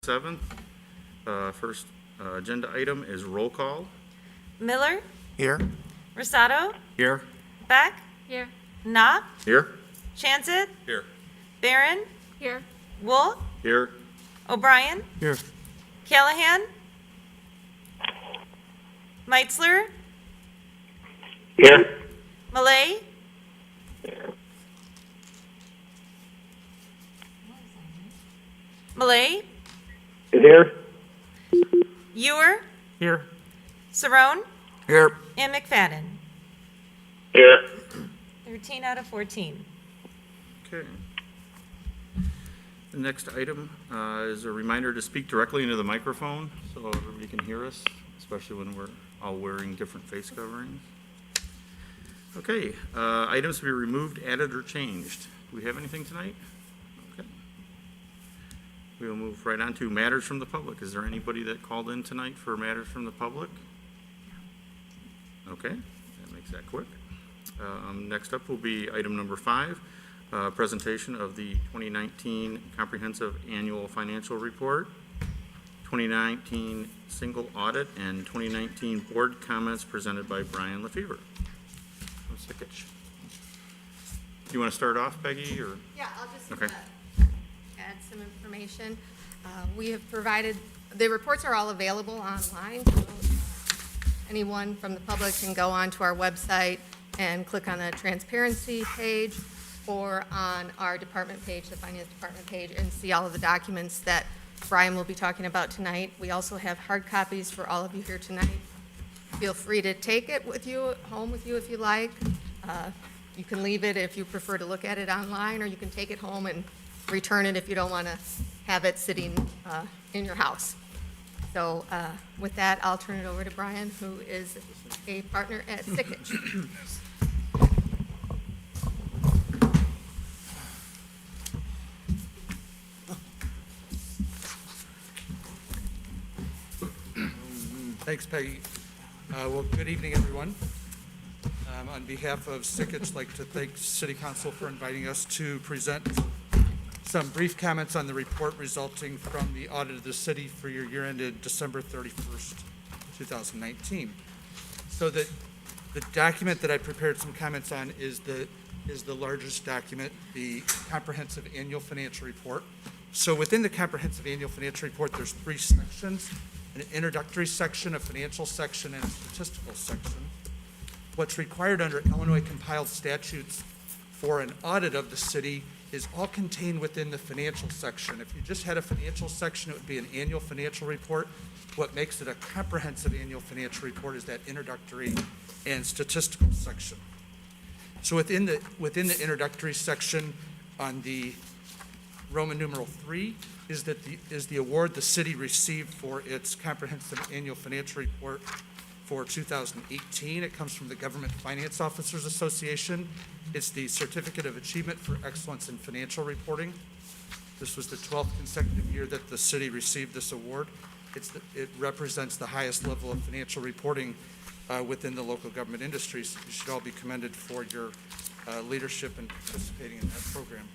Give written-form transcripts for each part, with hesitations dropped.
7th. First agenda item is roll call. Miller, Here. Rosado, Here. Beck, Here. Knopf, Here. Chancet, Here. Barron, Here. Wolf, Here. O'Brien, Here. Callahan, Meitzler, Here. Malay, Malay, Here. Ewer, Here. Cerrone, Here. and McFadden. Here. 13 out of 14. Okay. The next item is a reminder to speak directly into the microphone so everybody can hear us, especially when we're all wearing different face coverings. Okay, items to be removed, added, or changed. Do we have anything tonight? Okay. We will move right on to matters from the public. Is there anybody that called in tonight for matters from the public? Okay, that makes that quick. Next up will be item number 5, presentation of the 2019 Comprehensive Annual Financial Report, 2019 Single Audit, and 2019 Board Comments presented by Brian Lefevre. Sikich. Do you want to start off, Peggy, or? Yeah, I'll just Okay. add some information. We have provided, the reports are all available online. So anyone from the public can go onto our website and click on the transparency page or on our department page, the finance department page, and see all of the documents that Brian will be talking about tonight. We also have hard copies for all of you here tonight. Feel free to take it with you, home with you if you like. You can leave it if you prefer to look at it online, or you can take it home and return it if you don't want to have it sitting in your house. So with that, I'll turn it over to Brian, who is a partner at Sikich. Thanks, Peggy. Well, good evening, everyone. On behalf of Sikich, I'd like to thank City Council for inviting us to present some brief comments on the report resulting from the audit of the city for your year ended December 31st, 2019. So the document that I prepared some comments on is the largest document, the Comprehensive Annual Financial Report. So within the Comprehensive Annual Financial Report, there's 3 sections: an introductory section, a financial section, and a statistical section. What's required under Illinois compiled statutes for an audit of the city is all contained within the financial section. If you just had a financial section, it would be an annual financial report. What makes it a comprehensive annual financial report is that introductory and statistical section. So within the introductory section, on the Roman numeral 3, is the award the city received for its comprehensive annual financial report for 2018. It comes from the Government Finance Officers Association. It's the Certificate of Achievement for Excellence in Financial Reporting. This was the 12th consecutive year that the city received this award. It represents the highest level of financial reporting within the local government industry. So you should all be commended for your leadership in participating in that program.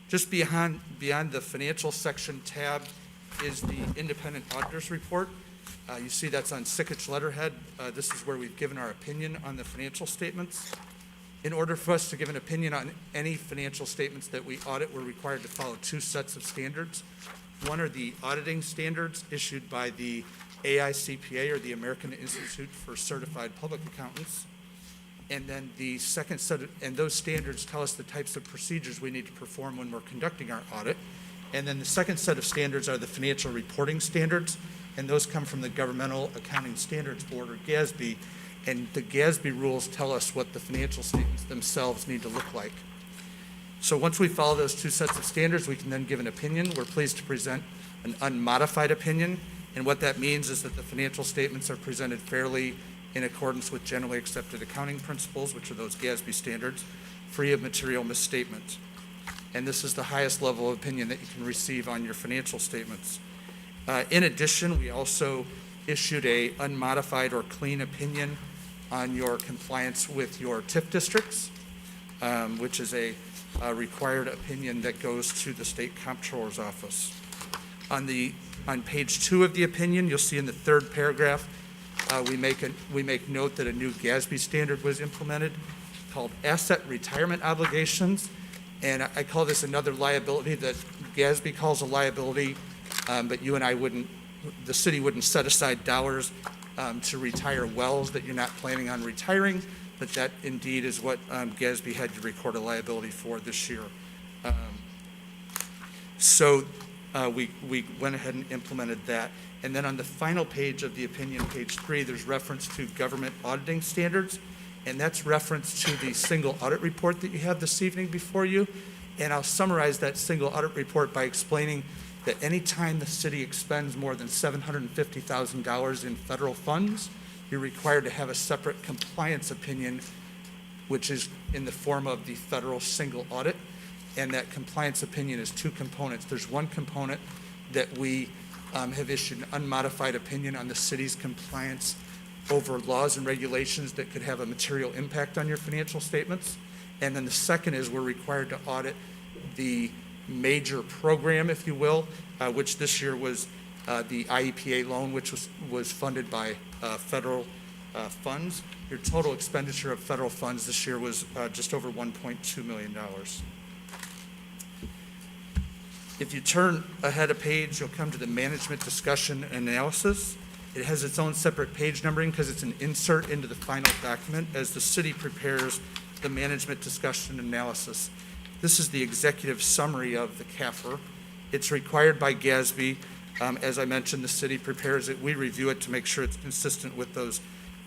Just beyond the financial section tab is the independent auditor's report. You see that's on Sikich letterhead. This is where we've given our opinion on the financial statements. In order for us to give an opinion on any financial statements that we audit, we're required to follow 2 sets of standards. One are the auditing standards issued by the AICPA, or the American Institute for Certified Public Accountants. And then the second set, and those standards tell us the types of procedures we need to perform when we're conducting our audit. And then the second set of standards are the financial reporting standards, and those come from the Governmental Accounting Standards Board, or GASB. And the GASB rules tell us what the financial statements themselves need to look like. So once we follow those 2 sets of standards, we can then give an opinion. We're pleased to present an unmodified opinion, and what that means is that the financial statements are presented fairly in accordance with generally accepted accounting principles, which are those GASB standards, free of material misstatement. And this is the highest level of opinion that you can receive on your financial statements. In addition, we also issued a unmodified or clean opinion on your compliance with your TIF districts, which is a required opinion that goes to the state comptroller's office. On page 2 of the opinion, you'll see in the third paragraph, we make note that a new GASB standard was implemented called asset retirement obligations. And I call this another liability that GASB calls a liability, but you and I wouldn't, the city wouldn't set aside dollars to retire wells that you're not planning on retiring, but that indeed is what GASB had to record a liability for this year. So we went ahead and implemented that. And then on the final page of the opinion, page 3, there's reference to government auditing standards, and that's reference to the single audit report that you have this evening before you. And I'll summarize that single audit report by explaining that any time the city expends more than $750,000 in federal funds, you're required to have a separate compliance opinion, which is in the form of the federal single audit. And that compliance opinion is 2 components. There's one component that we have issued an unmodified opinion on the city's compliance over laws and regulations that could have a material impact on your financial statements. And then the second is we're required to audit the major program, if you will, which this year was the IEPA loan, which was funded by federal funds. Your total expenditure of federal funds this year was just over $1.2 million. If you turn ahead a page, you'll come to the management discussion and analysis. It has its own separate page numbering because it's an insert into the final document as the city prepares the management discussion and analysis. This is the executive summary of the CAFR. It's required by GASB. As I mentioned, the city prepares it. We review it to make sure it's consistent with those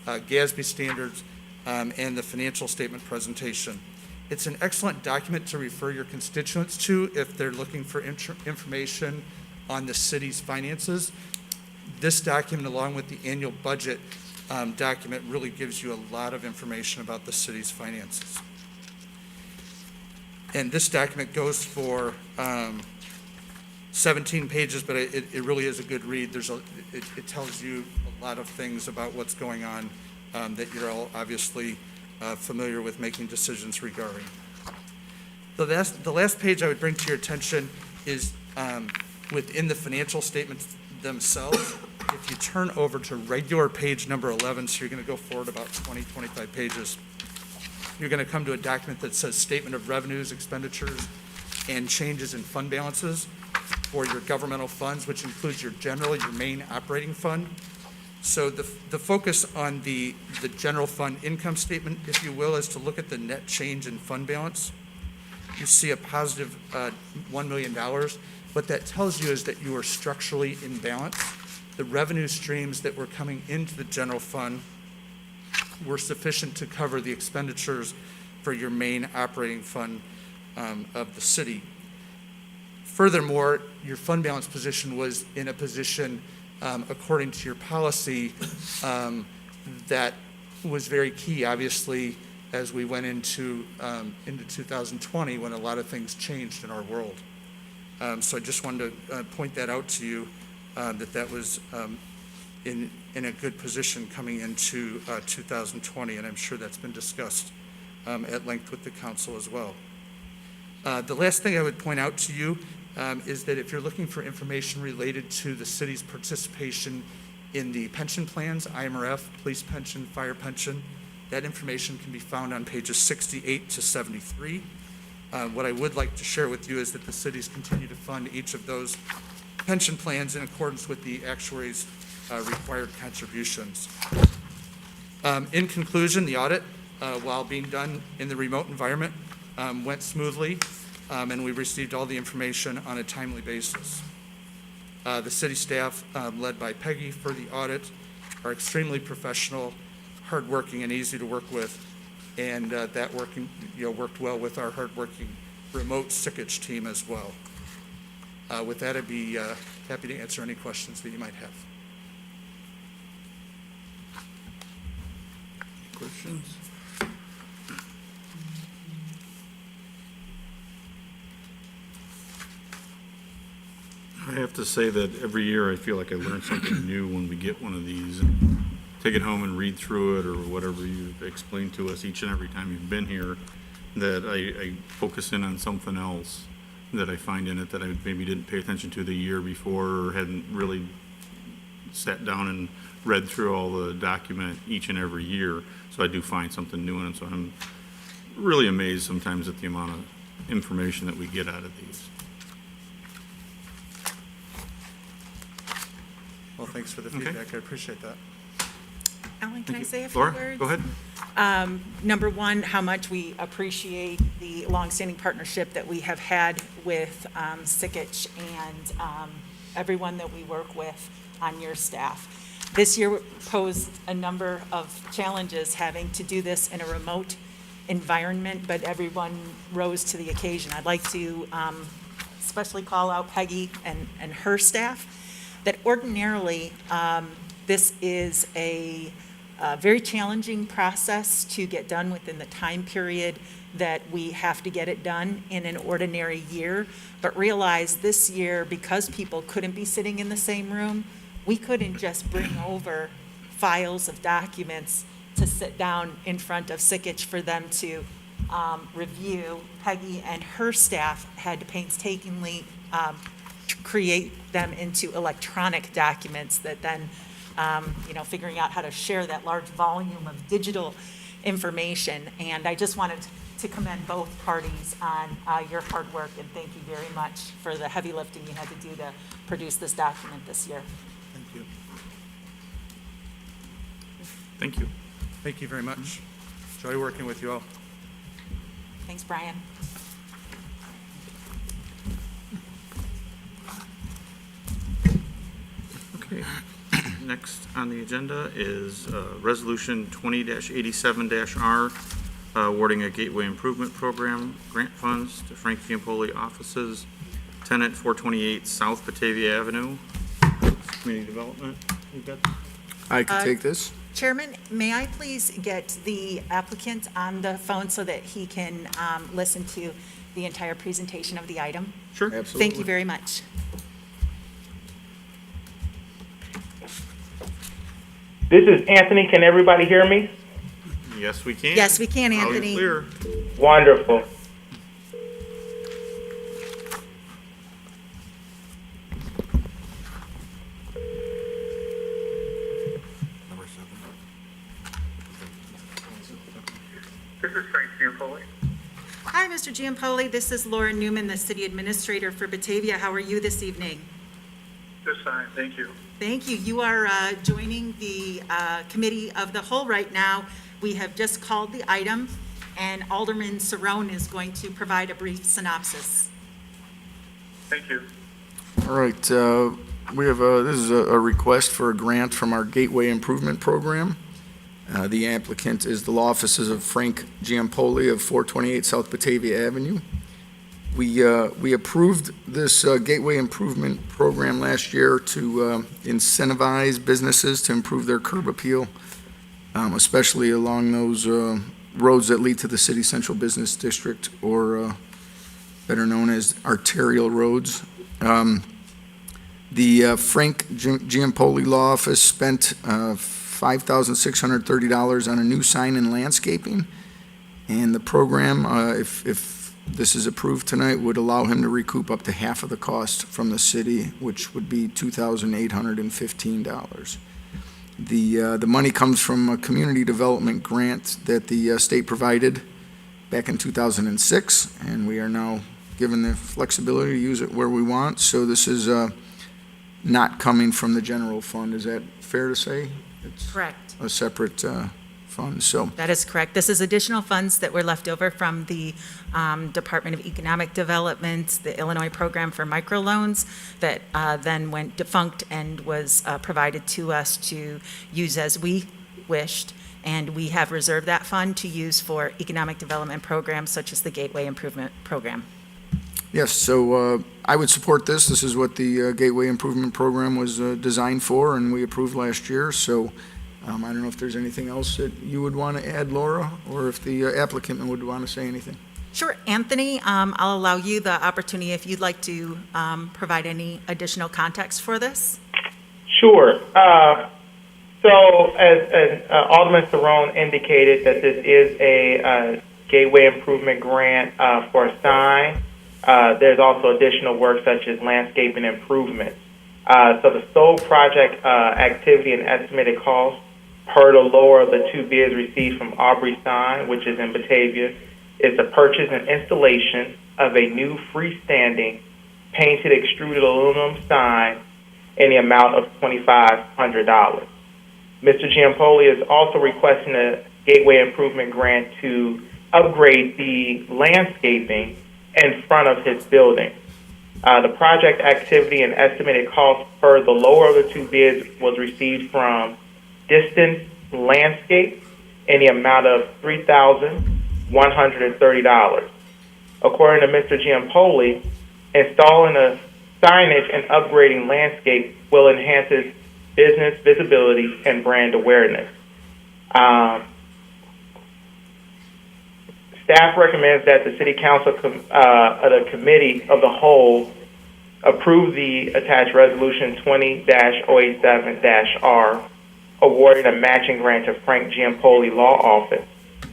GASB standards and the financial statement presentation. It's an excellent document to refer your constituents to if they're looking for information on the city's finances. This document, along with the annual budget document, really gives you a lot of information about the city's finances. And this document goes for 17 pages, but it really is a good read. It tells you a lot of things about what's going on that you're all obviously familiar with making decisions regarding. The last page I would bring to your attention is within the financial statements themselves. If you turn over to regular page number 11, so you're going to go forward about 25 pages, you're going to come to a document that says Statement of Revenues, Expenditures, and Changes in Fund Balances for your governmental funds, which includes your main operating fund. So the focus on the general fund income statement, if you will, is to look at the net change in fund balance. You see a positive $1 million. What that tells you is that you are structurally in balance. The revenue streams that were coming into the general fund were sufficient to cover the expenditures for your main operating fund of the city. Furthermore, your fund balance position was in a position according to your policy that was very key, obviously, as we went into 2020 when a lot of things changed in our world. So I just wanted to point that out to you, that was in a good position coming into 2020, and I'm sure that's been discussed at length with the council as well. The last thing I would point out to you is that if you're looking for information related to the city's participation in the pension plans, IMRF, police pension, fire pension, that information can be found on pages 68 to 73. What I would like to share with you is that the cities continue to fund each of those pension plans in accordance with the actuaries' required contributions. In conclusion, the audit, while being done in the remote environment, went smoothly, and we received all the information on a timely basis. The city staff, led by Peggy for the audit, are extremely professional, hardworking, and easy to work with, and that worked well with our hardworking remote Sickage team as well. With that, I'd be happy to answer any questions that you might have. Questions? I have to say that every year I feel like I learn something new when we get one of these and take it home and read through it or whatever you've explained to us each and every time you've been here, that I focus in on something else. that I find in it that I maybe didn't pay attention to the year before or hadn't really sat down and read through all the document each and every year. So I do find something new in it. So I'm really amazed sometimes at the amount of information that we get out of these. Well, thanks for the Okay. feedback. I appreciate that. Alan, can I say a few Laura, words? go ahead. Number one, how much we appreciate the longstanding partnership that we have had with Sikich and everyone that we work with on your staff. This year posed a number of challenges having to do this in a remote environment, but everyone rose to the occasion. I'd like to especially call out Peggy and her staff, that ordinarily this is a very challenging process to get done within the time period that we have to get it done in an ordinary year. But realize this year, because people couldn't be sitting in the same room, we couldn't just bring over files of documents to sit down in front of Sikich for them to review. Peggy and her staff had to painstakingly create them into electronic documents that then figuring out how to share that large volume of digital information. And I just wanted to commend both parties on your hard work, and thank you very much for the heavy lifting you had to do to produce this document this year. Thank you. Thank you. Thank you very much. Enjoy working with you all. Thanks, Brian. Okay. Next on the agenda is Resolution 20-87-R, awarding a Gateway Improvement Program grant funds to Frank Giampoli offices, tenant 428 South Batavia Avenue, Community Development. You got that? I could take this. Chairman, may I please get the applicant on the phone so that he can listen to the entire presentation of the item? Sure. Absolutely. Thank you very much. This is Anthony. Can everybody hear me? Yes, we can. Yes, we can, Loud and Anthony. clear. Wonderful. This is Frank Giampoli. Hi, Mr. Giampoli. This is Laura Newman, the City Administrator for Batavia. How are you this evening? Just fine, thank you. Thank you. You are joining the Committee of the Whole right now. We have just called the item, and Alderman Cerrone is going to provide a brief synopsis. Thank you. All right, we have this is a request for a grant from our Gateway Improvement Program. The applicant is the law offices of Frank Giampoli of 428 South Batavia Avenue. We approved this Gateway Improvement Program last year to incentivize businesses to improve their curb appeal, especially along those roads that lead to the City Central Business District, or better known as arterial roads. The Frank Giampoli Law Office spent $5,630 on a new sign and landscaping, and the program, if this is approved tonight, would allow him to recoup up to half of the cost from the city, which would be $2,815. The money comes from a community development grant that the state provided back in 2006, and we are now given the flexibility to use it where we want. So this is not coming from the general fund. Is that fair to say? It's Correct. a separate fund, so. That is correct. This is additional funds that were left over from the Department of Economic Development, the Illinois Program for Microloans, that then went defunct and was provided to us to use as we wished. And we have reserved that fund to use for economic development programs such as the Gateway Improvement Program. Yes, so I would support this. This is what the Gateway Improvement Program was designed for, and we approved last year. So I don't know if there's anything else that you would want to add, Laura, or if the applicant would want to say anything. Sure, Anthony, I'll allow you the opportunity if you'd like to provide any additional context for this. Sure. So as Alderman Cerrone indicated, that this is a gateway improvement grant for a sign. There's also additional work such as landscaping improvements. So the sole project activity and estimated cost per the lower of the two bids received from Aubrey Sign, which is in Batavia, is the purchase and installation of a new freestanding painted extruded aluminum sign in the amount of $2,500. Mr. Giampoli is also requesting a gateway improvement grant to upgrade the landscaping in front of his building. The project activity and estimated cost per the lower of the two bids was received from Distance Landscape in the amount of $3,130. According to Mr. Giampoli, installing a signage and upgrading landscape will enhance his business visibility and brand awareness. Staff recommends that the City Council, the Committee of the Whole, approve the attached Resolution 20-087-R, awarding a matching grant to Frank Giampoli Law Office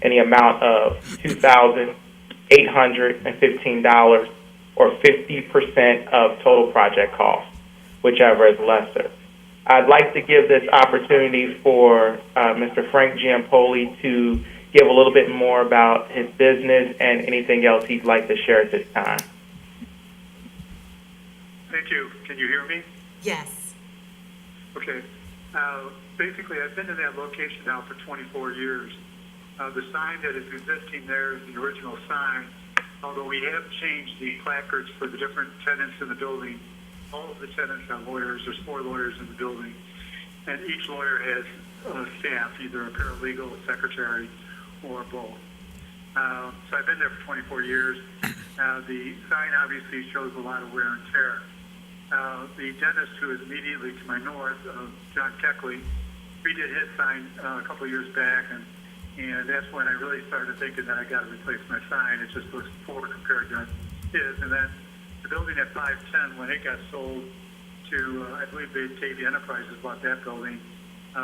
in the amount of $2,815, or 50% of total project cost, whichever is lesser. I'd like to give this opportunity for Mr. Frank Giampoli to give a little bit more about his business and anything else he'd like to share at this time. Thank you. Can you hear me? Yes. Okay. Basically, I've been in that location now for 24 years. The sign that is existing there is the original sign, although we have changed the placards for the different tenants in the building. All of the tenants are lawyers. There's 4 lawyers in the building, and each lawyer has staff, either a paralegal, a secretary, or both. So I've been there for 24 years. The sign obviously shows a lot of wear and tear. The dentist who is immediately to my north, John Keckley, redid his sign a couple of years back, and that's when I really started thinking that I got to replace my sign. It just looks poor compared to his. And then the building at 510, when it got sold to, I believe BATV Enterprises bought that building,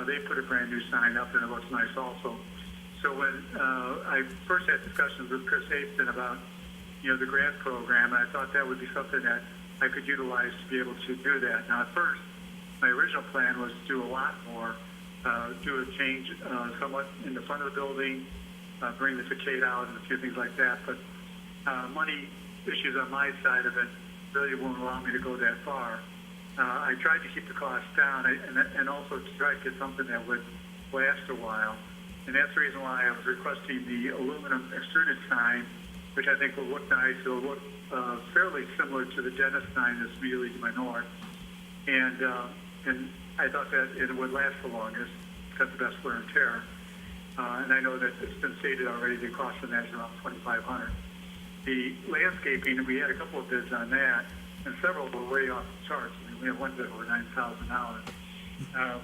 they put a brand new sign up, and it looks nice also. So when I first had discussions with Chris Haston about, the grant program, I thought that would be something that I could utilize to be able to do that. Now, at first, my original plan was to do a lot more, do a change somewhat in the front of the building, bring the facade out and a few things like that. But money issues on my side of it really won't allow me to go that far. I tried to keep the costs down and also to try to get something that would last a while. And that's the reason why I was requesting the aluminum extruded sign, which I think will look nice. It will look fairly similar to the dentist sign that's immediately to my north. And I thought that it would last the longest, got the best wear and tear. And I know that it's been stated already the cost of that is around $2,500. The landscaping, we had a couple of bids on that, and several were way off the charts. I mean, we had one bid over $9,000.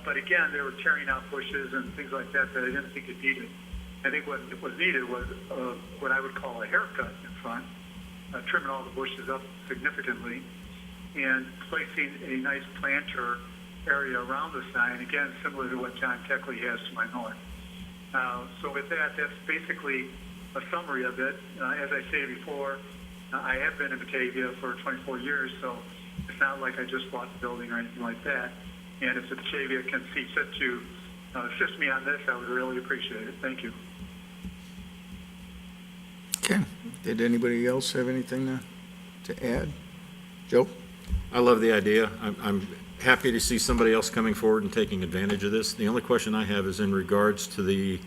But again, they were tearing out bushes and things like that that I didn't think it needed. I think what was needed was what I would call a haircut in front, trimming all the bushes up significantly, and placing a nice planter area around the sign, again, similar to what John Keckley has to my north. So with that, that's basically a summary of it. As I stated before, I have been in Batavia for 24 years, so it's not like I just bought the building or anything like that. And if the Batavia can see fit to assist me on this, I would really appreciate it. Thank you. Okay. Did anybody else have anything to add? Joe? I love the idea. I'm happy to see somebody else coming forward and taking advantage of this. The only question I have is in regards to the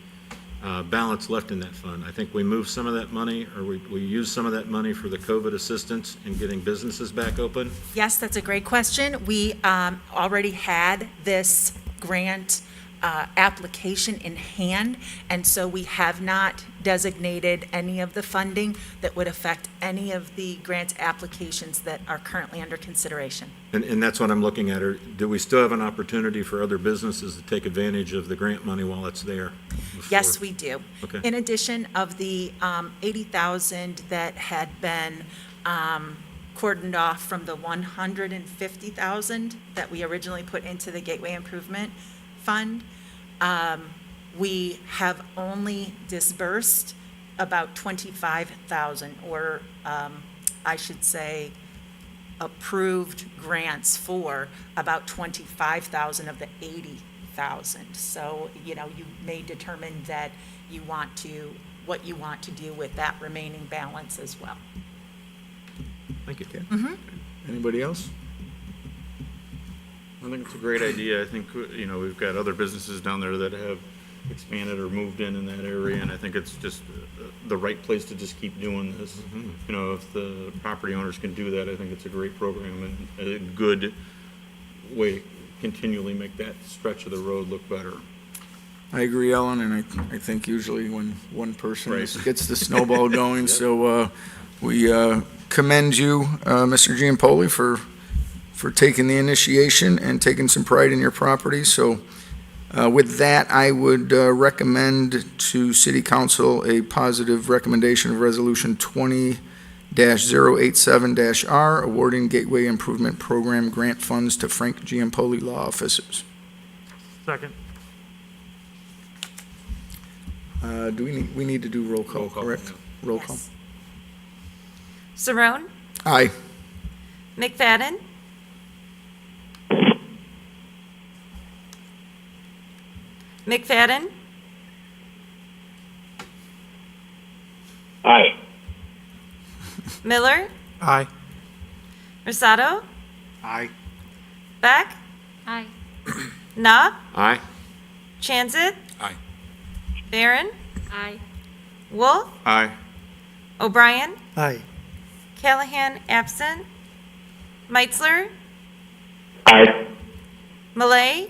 balance left in that fund. I think we moved some of that money, or we used some of that money for the COVID assistance in getting businesses back open. Yes, that's a great question. We already had this grant application in hand, and so we have not designated any of the funding that would affect any of the grant applications that are currently under consideration. And that's what I'm looking at. Do we still have an opportunity for other businesses to take advantage of the grant money while it's there? Yes, we do. Okay. In addition of the 80,000 that had been cordoned off from the 150,000 that we originally put into the Gateway Improvement Fund, we have only disbursed about 25,000, or I should say, approved grants for about 25,000 of the 80,000. So, you may determine that what you want to do with that remaining balance as well. Thank you. Anybody else? I think it's a great idea. I think, we've got other businesses down there that have expanded or moved in that area, and I think it's just the right place to just keep doing this. If the property owners can do that, I think it's a great program and a good way to continually make that stretch of the road look better. I agree, Ellen, and I think usually when one person Right. gets the snowball going, so we commend you, Mr. Giampoli, for taking the initiation and taking some pride in your property. So with that, I would recommend to City Council a positive recommendation of Resolution 20-087-R, awarding Gateway Improvement Program grant funds to Frank Giampoli Law Offices. Second. We need to do roll call, Roll call, correct? yeah. Roll call. Yes. Saron, Aye. McFadden, McFadden, Aye. Miller, Aye. Rosado, Aye. Beck, Aye. Knopf, Aye. Chanzit. Aye. Barron, Aye. Wolf, Aye. O'Brien, Aye. Callahan absent, Meitzler, Aye. Malay,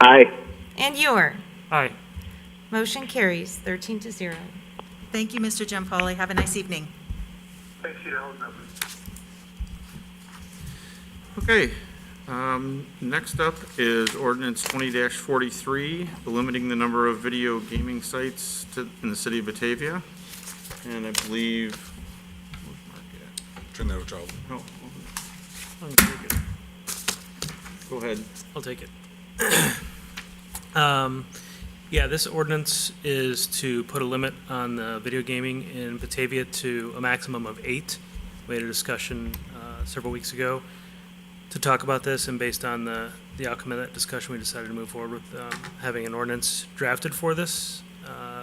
Aye. and Ewer. Aye. Motion carries 13-0. Thank you, Mr. Giampoli. Have a nice evening. Thanks, you know. Okay, next up is ordinance 20-43, limiting the number of video gaming sites in the city of Batavia. And I believe, where's Mark at? Turn that over, Charles. No, I'm gonna take it. Go ahead. I'll take it. Yeah, this ordinance is to put a limit on the video gaming in Batavia to a maximum of 8. We had a discussion several weeks ago to talk about this, and based on the outcome of that discussion, we decided to move forward with having an ordinance drafted for this.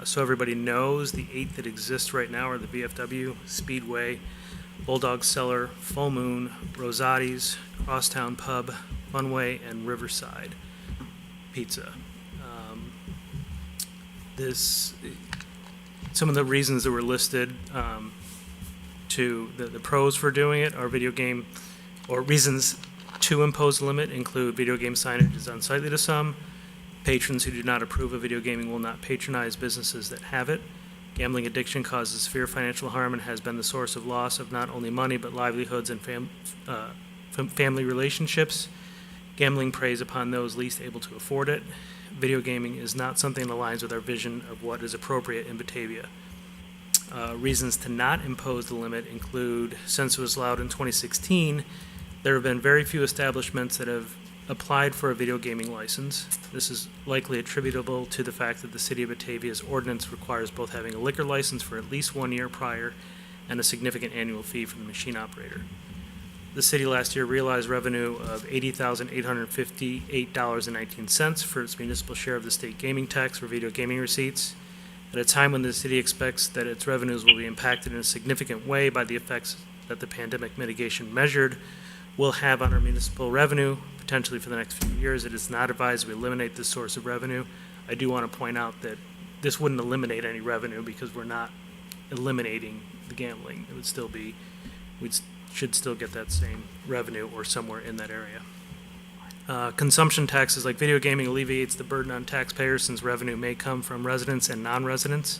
So everybody knows, the 8 that exist right now are the VFW, Speedway, Bulldog Cellar, Full Moon, Rosati's, Crosstown Pub, Funway, and Riverside Pizza. Some of the reasons that were listed to the pros for doing it are video game, or reasons to impose a limit include video game signage is unsightly to some. Patrons who do not approve of video gaming will not patronize businesses that have it. Gambling addiction causes severe financial harm and has been the source of loss of not only money but livelihoods and family relationships. Gambling preys upon those least able to afford it. Video gaming is not something that aligns with our vision of what is appropriate in Batavia. Reasons to not impose the limit include, since it was allowed in 2016, there have been very few establishments that have applied for a video gaming license. This is likely attributable to the fact that the City of Batavia's ordinance requires both having a liquor license for at least 1 year prior and a significant annual fee from the machine operator. The city last year realized revenue of $80,858.19 for its municipal share of the state gaming tax for video gaming receipts. At a time when the city expects that its revenues will be impacted in a significant way by the effects that the pandemic mitigation measured will have on our municipal revenue, potentially for the next few years, it is not advised we eliminate this source of revenue. I do want to point out that this wouldn't eliminate any revenue because we're not eliminating the gambling. It would still be, should still get that same revenue or somewhere in that area. Consumption taxes like video gaming alleviates the burden on taxpayers since revenue may come from residents and non-residents.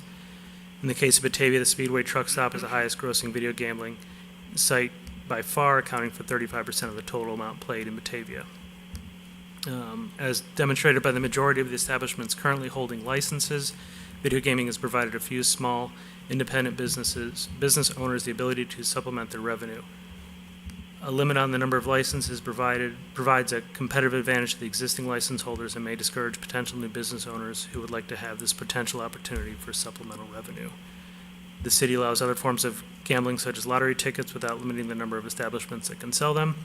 In the case of Batavia, the Speedway truck stop is the highest grossing video gambling site by far, accounting for 35% of the total amount played in Batavia. As demonstrated by the majority of the establishments currently holding licenses, video gaming has provided a few small independent business owners the ability to supplement their revenue. A limit on the number of licenses provides a competitive advantage to the existing license holders and may discourage potential new business owners who would like to have this potential opportunity for supplemental revenue. The city allows other forms of gambling such as lottery tickets without limiting the number of establishments that can sell them.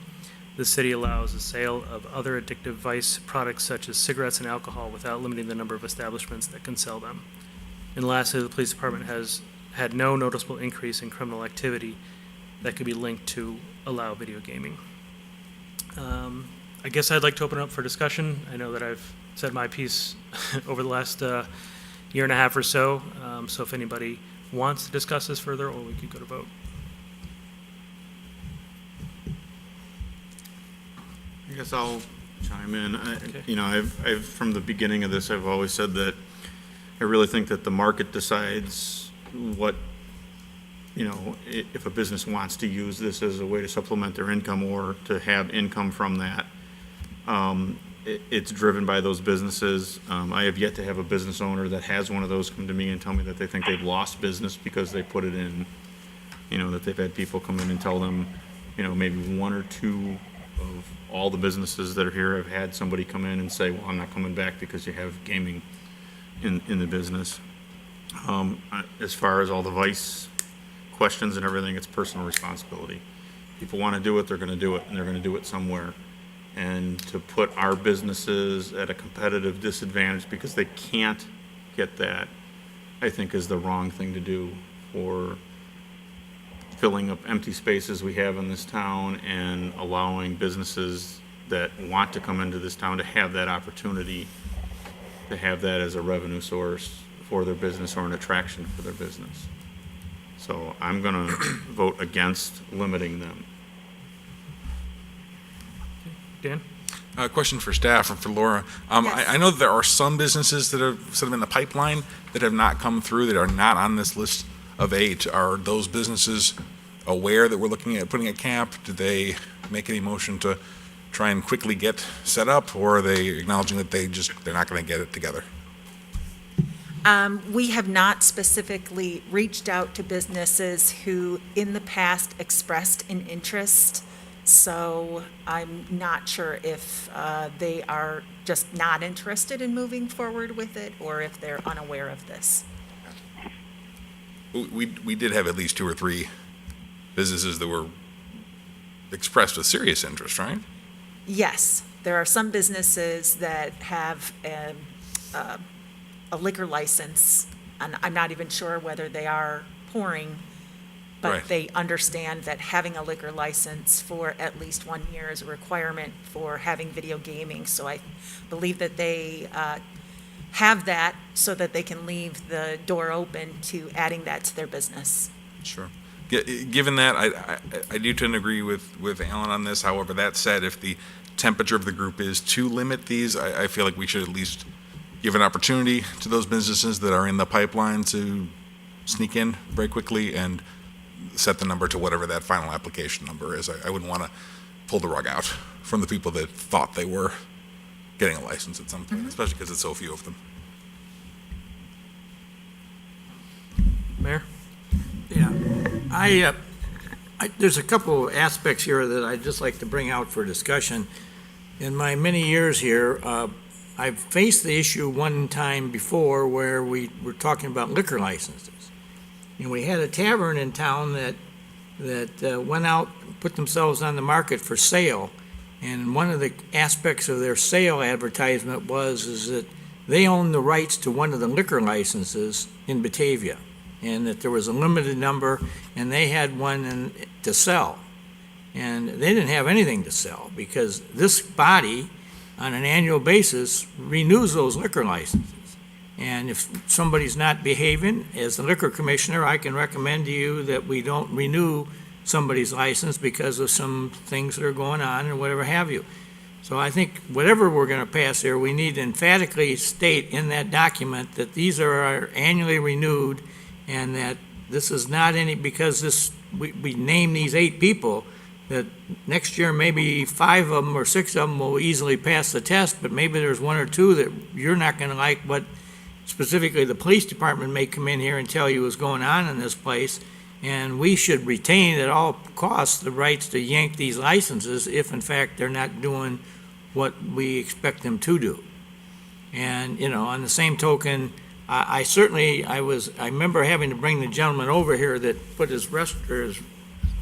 The city allows the sale of other addictive vice products such as cigarettes and alcohol without limiting the number of establishments that can sell them. And lastly, the police department has had no noticeable increase in criminal activity that could be linked to allow video gaming. I guess I'd like to open up for discussion. I know that I've said my piece over the last year and a half or so, so if anybody wants to discuss this further, or we could go to vote. I guess I'll chime in. Okay. You know, I've from the beginning of this, I've always said that I really think that the market decides what, you know, if a business wants to use this as a way to supplement their income or to have income from that. It's driven by those businesses. I have yet to have a business owner that has one of those come to me and tell me that they think they've lost business because they put it in, you know, that they've had people come in and tell them, you know, maybe one or two of all the businesses that are here have had somebody come in and say, well, I'm not coming back because you have gaming in the business. As far as all the vice questions and everything, it's personal responsibility. People want to do it, they're going to do it, and they're going to do it somewhere. And to put our businesses at a competitive disadvantage because they can't get that, I think is the wrong thing to do for filling up empty spaces we have in this town and allowing businesses that want to come into this town to have that opportunity, to have that as a revenue source for their business or an attraction for their business. So I'm going to vote against limiting them. Dan? Question for staff and for Laura. I know that there are some businesses that are sort of in the pipeline that have not come through, that are not on this list of 8. Are those businesses aware that we're looking at putting a cap? Did they make any motion to try and quickly get set up, or are they acknowledging that they're not going to get it together? We have not specifically reached out to businesses who in the past expressed an interest, so I'm not sure if they are just not interested in moving forward with it or if they're unaware of this. We did have at least 2 or 3 businesses that were expressed with serious interest, right? Yes, there are some businesses that have a liquor license, and I'm not even sure whether they are pouring, but Right. they understand that having a liquor license for at least 1 year is a requirement for having video gaming. So I believe that they have that so that they can leave the door open to adding that to their business. Sure. Given that, I do tend to agree with Alan on this. However, that said, if the temperature of the group is to limit these, I feel like we should at least give an opportunity to those businesses that are in the pipeline to sneak in very quickly and set the number to whatever that final application number is. I wouldn't want to pull the rug out from the people that thought they were getting a license at some point, especially because it's so few of them. Mayor? Yeah, there's a couple of aspects here that I'd just like to bring out for discussion. In my many years here, I've faced the issue one time before where we were talking about liquor licenses. And we had a tavern in town that went out, put themselves on the market for sale. And one of the aspects of their sale advertisement is that they owned the rights to one of the liquor licenses in Batavia, and that there was a limited number, and they had one to sell. And they didn't have anything to sell because this body, on an annual basis, renews those liquor licenses. And if somebody's not behaving, as the liquor commissioner, I can recommend to you that we don't renew somebody's license because of some things that are going on or whatever have you. So I think whatever we're going to pass here, we need to emphatically state in that document that these are annually renewed, and that this is not any, because we name these 8 people, that next year maybe 5 of them or 6 of them will easily pass the test, but maybe there's 1 or 2 that you're not going to like, but specifically the police department may come in here and tell you what's going on in this place, and we should retain at all costs the rights to yank these licenses if in fact they're not doing what we expect them to do. And, on the same token, I certainly, I remember having to bring the gentleman over here that put his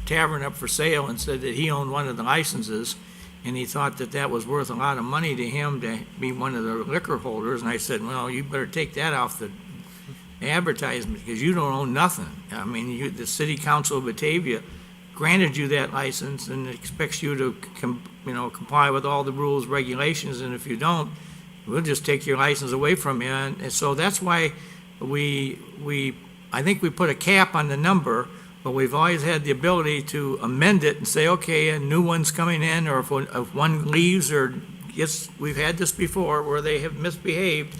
tavern up for sale and said that he owned one of the licenses, and he thought that that was worth a lot of money to him to be one of the liquor holders, and I said, well, you better take that off the advertisement, because you don't own nothing. I mean, the city council of Batavia granted you that license and expects you to comply with all the rules, regulations, and if you don't, we'll just take your license away from you. And so that's why I think we put a cap on the number, but we've always had the ability to amend it and say, okay, a new one's coming in, or if one leaves, or yes, we've had this before where they have misbehaved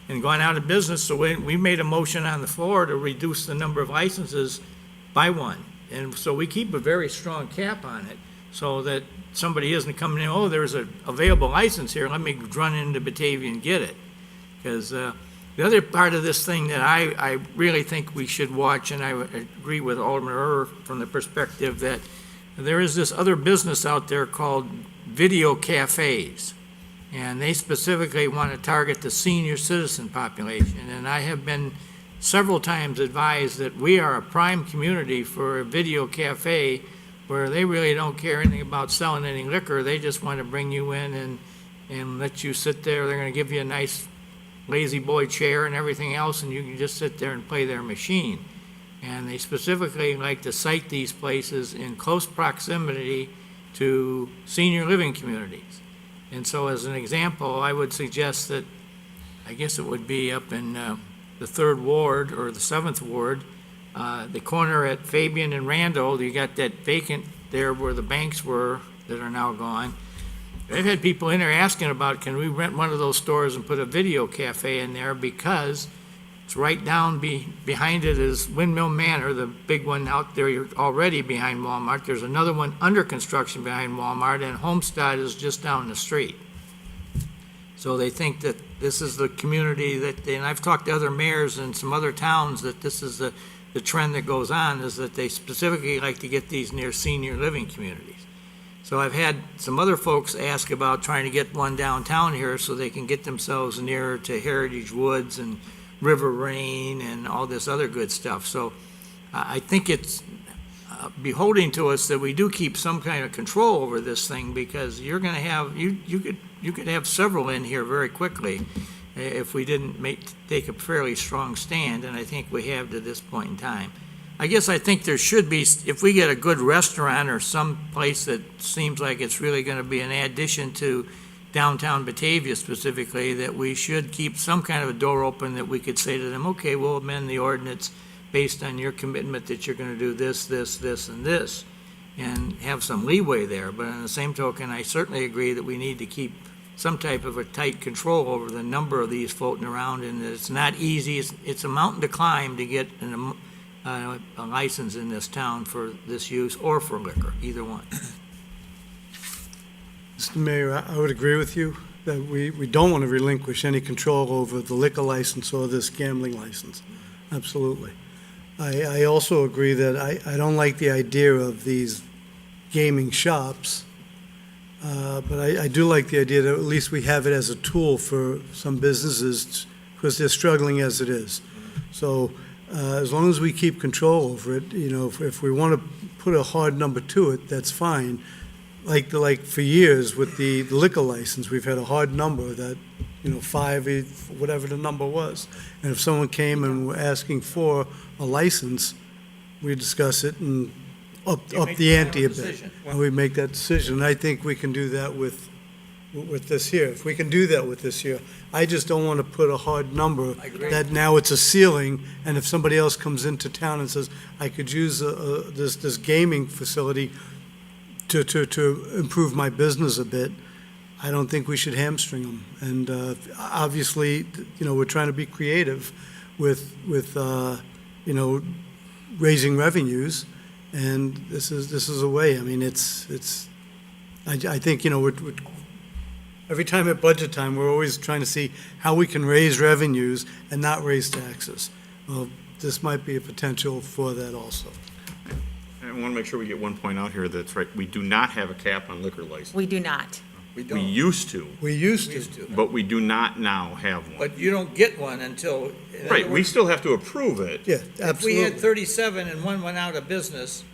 and gone out of business, so we made a motion on the floor to reduce the number of licenses by one. And so we keep a very strong cap on it, so that somebody isn't coming in, oh, there's an available license here, let me run into Batavia and get it. Because the other part of this thing that I really think we should watch, and I agree with Alderman Ur from the perspective that there is this other business out there called video cafes. And they specifically want to target the senior citizen population. And I have been several times advised that we are a prime community for a video cafe where they really don't care anything about selling any liquor. They just want to bring you in and let you sit there. They're going to give you a nice lazy boy chair and everything else, and you can just sit there and play their machine. And they specifically like to site these places in close proximity to senior living communities. And so as an example, I would suggest that, I guess it would be up in the 3rd Ward or the 7th Ward, the corner at Fabian and Randall, you got that vacant there where the banks were that are now gone. I've had people in there asking about, can we rent one of those stores and put a video cafe in there, because it's right down behind it is Windmill Manor, the big one out there already behind Walmart. There's another one under construction behind Walmart, and Homestead is just down the street. So they think that this is the community and I've talked to other mayors in some other towns, that this is the trend that goes on, is that they specifically like to get these near senior living communities. So I've had some other folks ask about trying to get one downtown here so they can get themselves nearer to Heritage Woods and River Rain and all this other good stuff. So I think it's beholding to us that we do keep some kind of control over this thing, because you're going to have, you could have several in here very quickly if we didn't take a fairly strong stand, and I think we have to this point in time. I guess I think there should be, if we get a good restaurant or some place that seems like it's really going to be an addition to downtown Batavia specifically, that we should keep some kind of a door open that we could say to them, okay, we'll amend the ordinance based on your commitment that you're going to do this, this, this, and this, and have some leeway there. But on the same token, I certainly agree that we need to keep some type of a tight control over the number of these floating around, and that it's not easy. It's a mountain to climb to get a license in this town for this use or for liquor, either one. Mr. Mayor, I would agree with you that we don't want to relinquish any control over the liquor license or this gambling license. Absolutely. I also agree that I don't like the idea of these gaming shops, but I do like the idea that at least we have it as a tool for some businesses, because they're struggling as it is. So as long as we keep control over it, if we want to put a hard number to it, that's fine. Like for years with the liquor license, we've had a hard number that, 5, whatever the number was. And if someone came and were asking for a license, we discuss it and up the ante a bit. And we make that decision. And I think we can do that with this here. If we can do that with this here, I just don't want to put a hard number that now it's a ceiling, and if somebody else comes into town and says, I could use this gaming facility to improve my business a bit, I don't think we should hamstring them. And obviously, we're trying to be creative with raising revenues, and this is a way. I mean, I think we're every time at budget time, we're always trying to see how we can raise revenues and not raise taxes. Well, this might be a potential for that also. I want to make sure we get one point out here that's right. We do not have a cap on liquor license. We do not. We We don't. used to, We used We used to. to. but we do not now have one. But you don't get one until. in Right, other we words, still have to approve it. Yeah, If we absolutely. had 37 and one went out of business,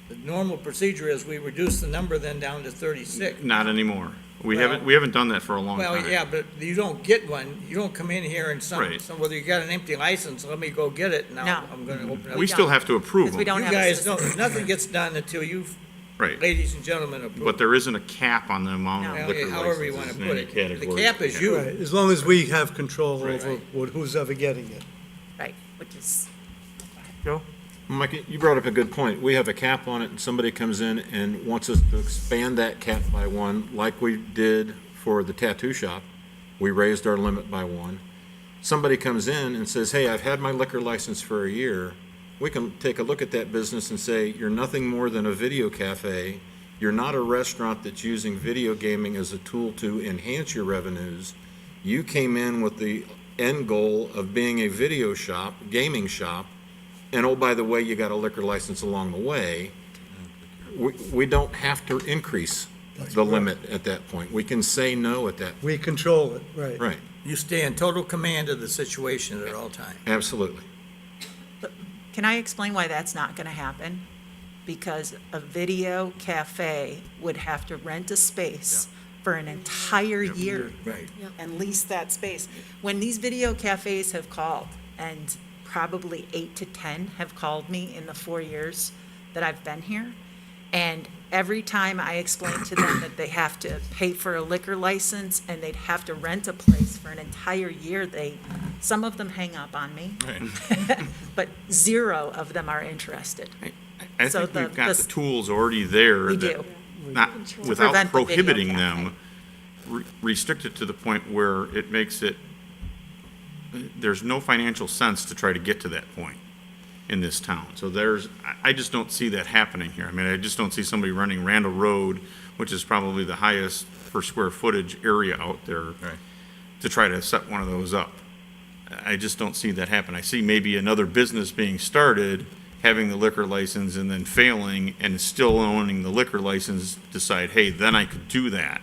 the normal procedure is we reduce the number then down to 36. Not anymore. We Well- haven't done that for a long Well, time. yeah, but you don't get one, you don't come in here and Right. whether you got an empty license, let me go get it, now No. I'm gonna open it up. We still have to approve Because we them. don't You have a guys system. don't, nothing gets done until you, Right, ladies and gentlemen, approve. but there isn't a cap on the amount No. of Well, liquor however you wanna licenses in put any it. The category. cap is you. Right, as long as we have control Right. over who's ever getting it. Right, which is, Joe? Mike, you brought up a good point. We have a cap on it, and somebody comes in and wants us to expand that cap by one, like we did for the tattoo shop. We raised our limit by one. Somebody comes in and says, hey, I've had my liquor license for a year. We can take a look at that business and say, you're nothing more than a video cafe. You're not a restaurant that's using video gaming as a tool to enhance your revenues. You came in with the end goal of being a video shop, gaming shop, and oh, by the way, you got a liquor license along the way. We don't have to increase the limit at that point. We can say no at that, We control it, right. right, You stay in total command of the situation at all times. absolutely. can I explain why that's not going to happen? Because a video cafe would have to rent a space for an entire year Right. and lease that space. When these video cafes have called, and probably 8 to 10 have called me in the 4 years that I've been here, and every time I explain to them that they have to pay for a liquor license and they'd have to rent a place for an entire year, some of them hang up on me, but 0 of them are interested. I So think we've got the- the tools already there. We that- do. Not, To without prevent the video prohibiting cafe. them, restrict it to the point where it makes it, there's no financial sense to try to get to that point in this town. So I just don't see that happening here. I mean, I just don't see somebody running Randall Road, which is probably the highest per square footage area out there, to try to set one of those up. I just don't see that happen. I see maybe another business being started, having the liquor license and then failing and still owning the liquor license, decide, hey, then I could do that.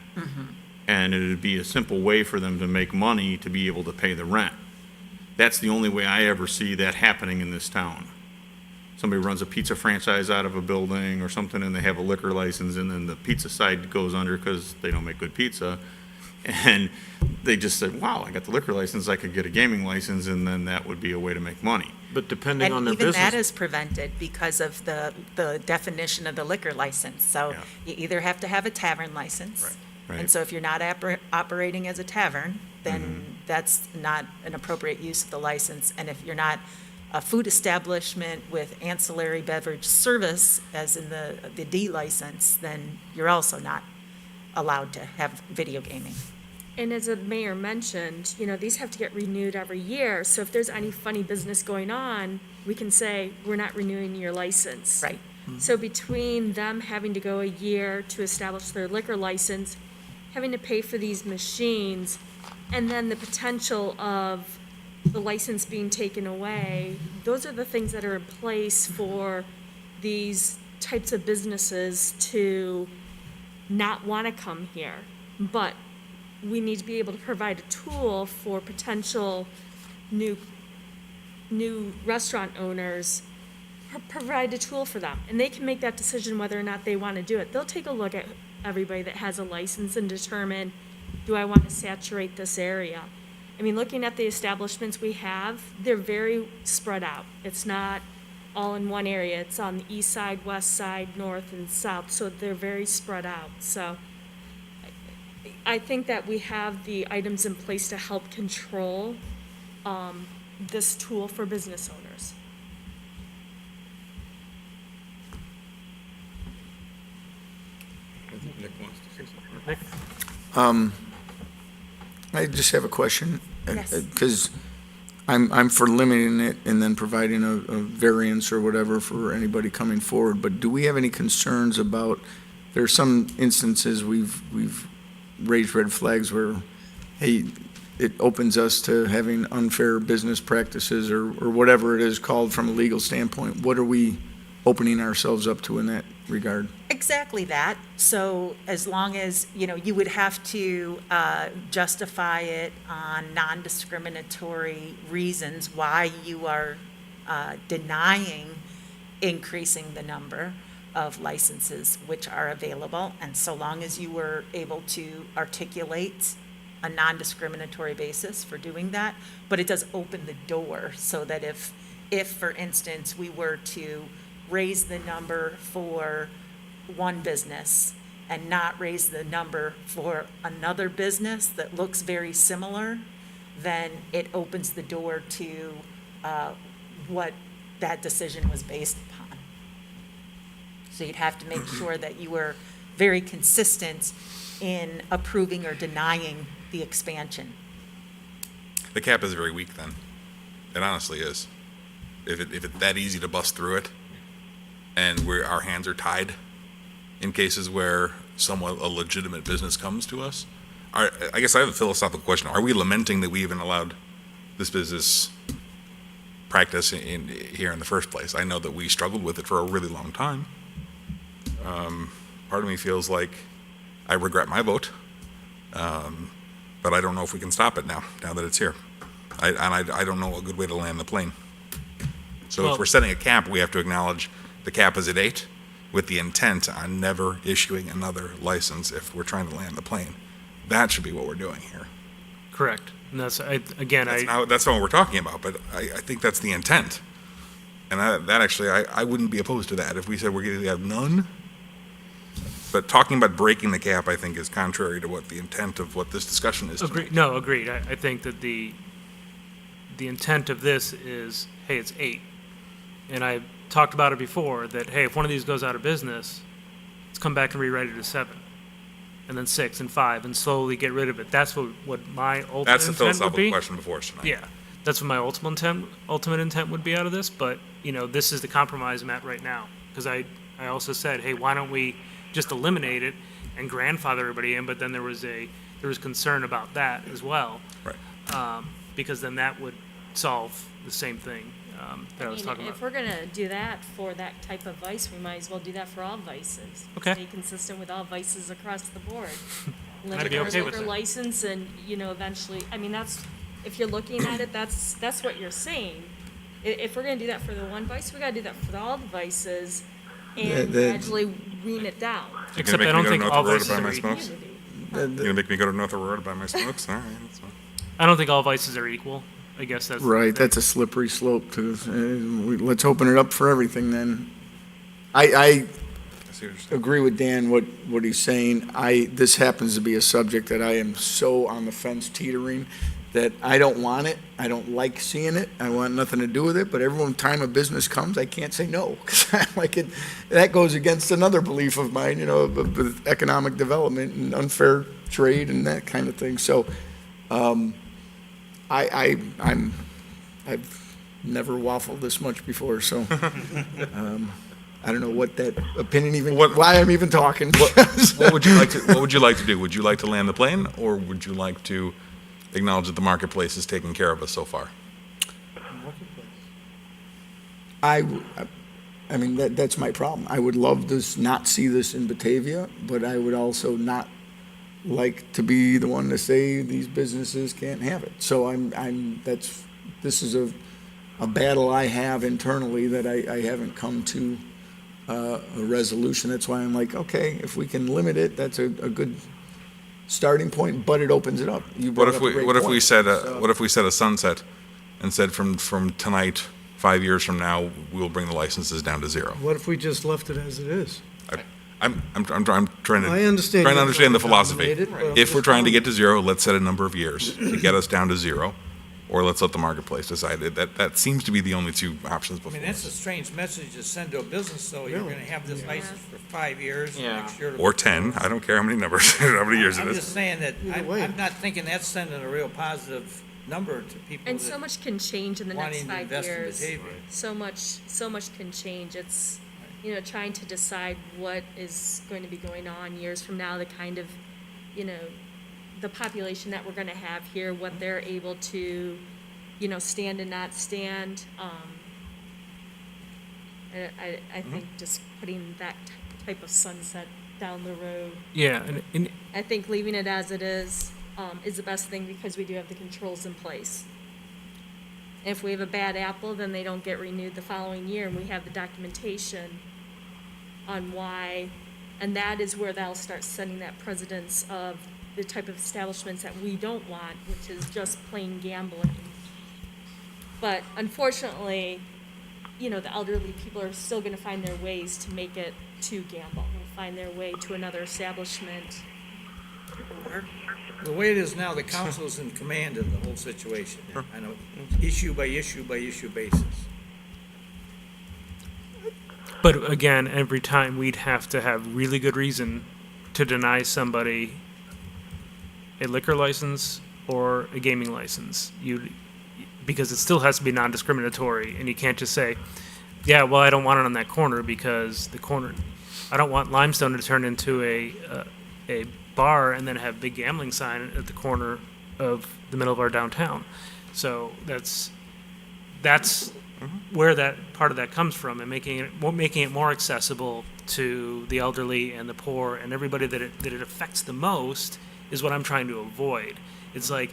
And it would be a simple way for them to make money to be able to pay the rent. That's the only way I ever see that happening in this town. Somebody runs a pizza franchise out of a building or something and they have a liquor license and then the pizza side goes under because they don't make good pizza. And they just said, wow, I got the liquor license, I could get a gaming license, and then that would be a way to make money. But depending on And their even that business, is prevented because of the definition of the liquor license. So Yeah. you either have to have a tavern license. Right. And so if you're not operating as a tavern, then Mm-hmm. that's not an appropriate use of the license. And if you're not a food establishment with ancillary beverage service, as in the D license, then you're also not allowed to have video gaming. And as the mayor mentioned, these have to get renewed every year. So if there's any funny business going on, we can say, we're not renewing your license. Right. So between them having to go a year to establish their liquor license, having to pay for these machines, and then the potential of the license being taken away, those are the things that are in place for these types of businesses to not want to come here. But we need to be able to provide a tool for potential new restaurant owners, provide a tool for them, and they can make that decision whether or not they want to do it. They'll take a look at everybody that has a license and determine, do I want to saturate this area? I mean, looking at the establishments we have, they're very spread out. It's not all in one area. It's on the east side, west side, north and south, so they're very spread out. So I think that we have the items in place to help control this tool for business owners. Nick wants to say something. Nick? I just have a question. Yes. Because I'm for limiting it and then providing a variance or whatever for anybody coming forward, but do we have any concerns about, there are some instances we've raised red flags where, hey, it opens us to having unfair business practices or whatever it is called from a legal standpoint. What are we opening ourselves up to in that regard? Exactly that. So as long as, you would have to justify it on non-discriminatory reasons why you are denying increasing the number of licenses which are available. And so long as you were able to articulate a non-discriminatory basis for doing that, but it does open the door so that if, for instance, we were to raise the number for one business and not raise the number for another business that looks very similar, then it opens the door to what that decision was based upon. So you'd have to make sure that you were very consistent in approving or denying the expansion. The cap is very weak then. It honestly is. If it's that easy to bust through it, and our hands are tied in cases where a legitimate business comes to us, I guess I have a philosophical question. Are we lamenting that we even allowed this business practice here in the first place? I know that we struggled with it for a really long time. Part of me feels like I regret my vote, but I don't know if we can stop it now that it's here. I don't know a good way to land the plane. So if we're setting a cap, we have to acknowledge the cap is at 8 with the intent on never issuing another license if we're trying to land the plane. That should be what we're doing here. Correct. And that's not what we're talking about, but I think that's the intent. And that actually, I wouldn't be opposed to that if we said we're going to have none. But talking about breaking the cap, I think, is contrary to what the intent of what this discussion is tonight. Agreed. I think that the intent of this is, hey, it's 8. And I talked about it before, that, hey, if one of these goes out of business, let's come back and rewrite it to 7. And then 6 and 5 and slowly get rid of it. That's what my ultimate That's the intent would philosophical be. question before us tonight. Yeah, that's what my ultimate intent would be out of this. But, this is the compromise I'm at right now. Because I also said, hey, why don't we just eliminate it and grandfather everybody in? But then there was concern about that as well. Right. Because then that would solve the same thing that I was talking about. If we're gonna do that for that type of vice, we might as well do that for all vices. Okay. Stay consistent with all vices across the board. I'd Limit be our okay with liquor that. license and, eventually, if you're looking at it, that's what you're saying. If we're gonna do that for the one vice, we gotta do that for all the vices and gradually wean it down. Except I don't think all vices are my equal. smokes? You're gonna make me go to North Aurora to buy my smokes? All right, that's fine. I don't think all vices are equal. I guess that's Right, that's a slippery slope too. Let's open it up for everything then. I I see what you're saying. agree with Dan, what he's saying. This happens to be a subject that I am so on the fence teetering that I don't want it. I don't like seeing it. I want nothing to do with it, but every time a business comes, I can't say no. 'Cause I like it. That goes against another belief of mine, with economic development and unfair trade and that kind of thing. So, I've never waffled this much before, so I don't know what that opinion why I'm even talking. What would you like to do? Would you like to land the plane, or would you like to acknowledge that the marketplace is taking care of us so far? I mean, that's my problem. I would love to not see this in Batavia, but I would also not like to be the one to say these businesses can't have it. So this is a battle I have internally that I haven't come to a resolution. That's why I'm like, okay, if we can limit it, that's a good starting point, but it opens it up. What if we set a sunset and said from tonight, 5 years from now, we'll bring the licenses down to 0? What if we just left it as it is? I'm trying to I understand trying to you're understand the trying to philosophy. dominate it, but I'm If we're just trying to wondering. get to 0, let's set a number of years to get us down to 0, or let's let the marketplace decide it. That seems to be the only two options I before mean, that's a us. strange message to send to a business, though. You're gonna have this license for 5 years, Yeah. next year. Or 10. I don't care how many numbers, how many years it I'm is. just saying that, Either way. I'm not thinking that's sending a real positive number to people And so that much can change in the next wanting to 5 invest in years. Batavia. So much can change. It's, trying to decide what is going to be going on years from now, the kind of, the population that we're gonna have here, what they're able to, stand and not stand. I think just putting that type of sunset down the road. Yeah, and I think leaving it as it is the best thing because we do have the controls in place. If we have a bad apple, then they don't get renewed the following year, and we have the documentation on why, and that is where that'll start setting that precedence of the type of establishments that we don't want, which is just plain gambling. But unfortunately, you know, the elderly people are still gonna find their ways to make it to gamble. They'll find their way to another establishment. The way it is now, the council is in command of the whole situation. I know, issue by issue by issue basis. but again, every time we'd have to have really good reason to deny somebody a liquor license or a gaming license. Because it still has to be non-discriminatory, and you can't just say, yeah, well, I don't want it on that corner because I don't want Limestone to turn into a bar and then have a big gambling sign at the corner of the middle of our downtown. So that's where that part of that comes from, and making it more accessible to the elderly and the poor and everybody that it affects the most is what I'm trying to avoid. It's like,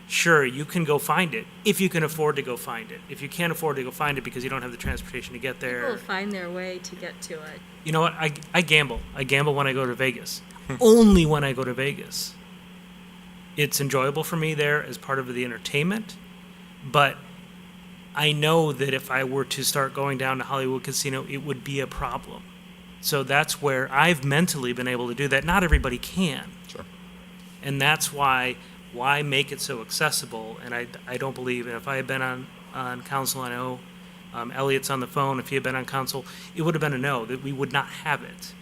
sure, you can go find it if you can afford to go find it. If you can't afford to go find it because you don't have the transportation to get there. People will find their way to get to it. You know what? I gamble. I gamble when I go to Vegas. Only when I go to Vegas. It's enjoyable for me there as part of the entertainment, but I know that if I were to start going down to Hollywood Casino, it would be a problem. So that's where I've mentally been able to do that. Not everybody can. Sure. And that's why make it so accessible? And I don't believe, and if I had been on council, I know Elliot's on the phone, if he had been on council, it would have been a no, that we would not have it.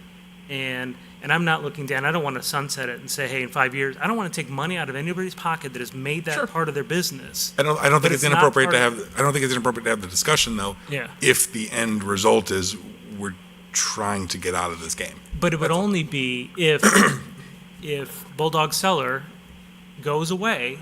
And I'm not looking down, I don't want to sunset it and say, hey, in 5 years, I don't want to take money out of anybody's pocket that has made that part of their business. I don't But think it's it's not inappropriate part to of- have, I don't think it's inappropriate to have the discussion, though. Yeah. If the end result is we're trying to get out of this game. But it would only be if Bulldog Cellar goes away,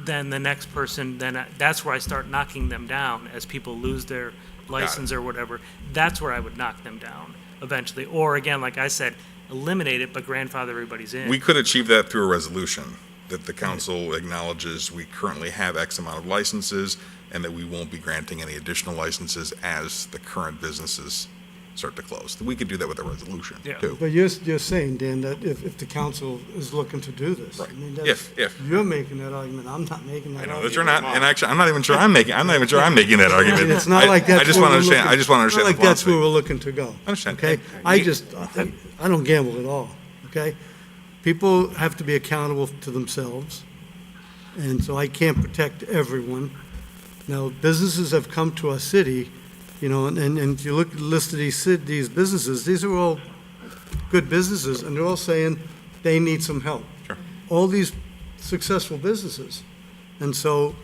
then the next person, that's where I start knocking them down as people lose their license or whatever. That's where I would knock them down eventually. Or again, like I said, eliminate it, but grandfather everybody's in. We could achieve that through a resolution, that the council acknowledges we currently have X amount of licenses and that we won't be granting any additional licenses as the current businesses start to close. We could do that with a resolution, Yeah. too. But you're saying, Dan, that if the council is looking to do this. Right. I mean, that's- If. You're making that argument, I'm not making that I know argument. that you're not, and actually, I'm not even sure I'm making that argument. I mean, it's not like that's I just where want to we're understand, looking- I just want to it's understand not the like that's where philosophy. we're looking to go. Understand. Okay? I don't gamble at all, okay? People have to be accountable to themselves, and so I can't protect everyone. Now, businesses have come to our city, you know, and you look at the list of these businesses, these are all good businesses, and they're all saying they need some help. Sure. All these successful businesses. And so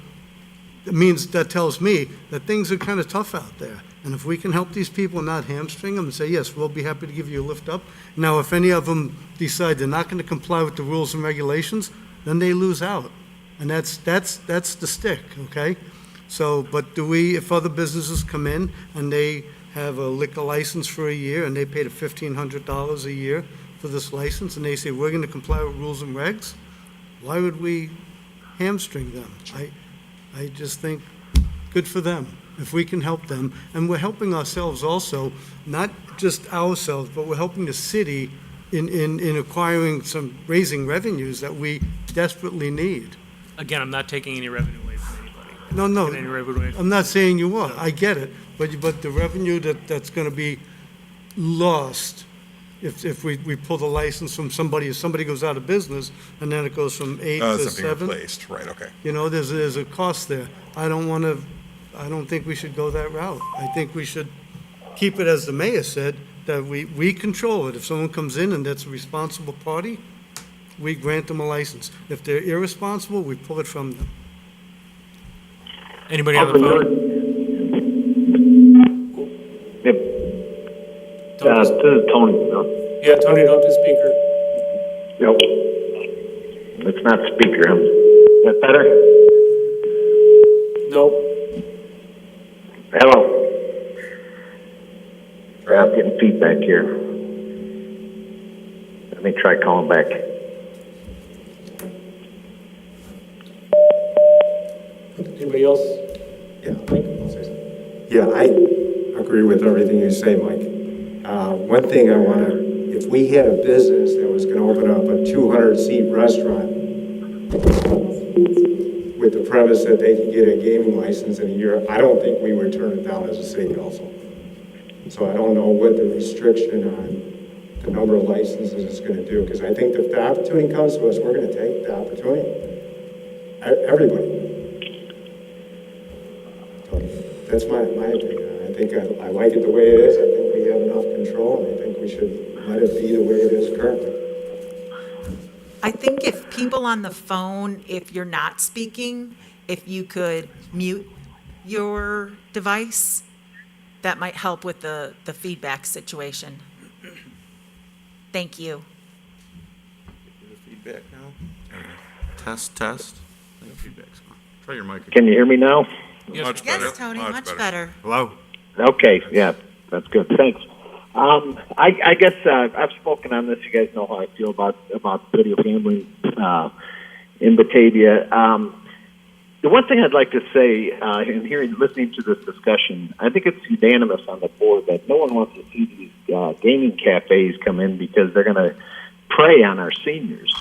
that tells me that things are kind of tough out there. And if we can help these people, not hamstring them, and say, yes, we'll be happy to give you a lift up. Now, if any of them decide they're not going to comply with the rules and regulations, then they lose out. And that's the stick, okay? So, but if other businesses come in and they have a liquor license for a year and they paid $1,500 a year for this license, and they say, we're going to comply with rules and regs, why would we hamstring them? I just think, good for them, if we can help them. And we're helping ourselves also, not just ourselves, but we're helping the city in acquiring raising revenues that we desperately need. Again, I'm not taking any revenue away from anybody. No, Taking any revenue away from- I'm not saying you are, I get it, but the revenue that's gonna be lost if we pull the license from somebody, if somebody goes out of business, and then it goes from 8 to Something 7. replaced, right, okay. You know, there's a cost there. I don't think we should go that route. I think we should keep it, as the mayor said, that we control it. If someone comes in and that's a responsible party, we grant them a license. If they're irresponsible, we pull it from them. Anybody on the phone? Yep. This is Tony. Yeah, Tony, go to speaker. Yep. It's not speaker. Is that better? Nope. Hello. I'm getting feedback here. Let me try calling back. Anybody else? Yeah, Mike, I'll say something. Yeah, I agree with everything you say, Mike. One thing I want to, if we had a business that was going to open up a 200-seat restaurant with the premise that they could get a gaming license in a year, I don't think we would turn it down as a city also. So I don't know what the restriction on the number of licenses is going to do, because I think if the opportunity comes to us, we're going to take the opportunity. Everybody. That's my opinion. I think I like it the way it is. I think we have enough control, and I think we should let it be the way it is currently. I think if people on the phone, if you're not speaking, if you could mute your device, that might help with the feedback situation. Thank you. The feedback now. Test. I think feedback's gone. Try your mic again. Can you hear me now? Much better. Yes, Tony, much better. Hello? Okay, yeah, that's good. Thanks. I guess I've spoken on this. You guys know how I feel about video gambling in Batavia. The one thing I'd like to say, in listening to this discussion, I think it's unanimous on the board that no one wants to see these gaming cafes come in because they're going to prey on our seniors.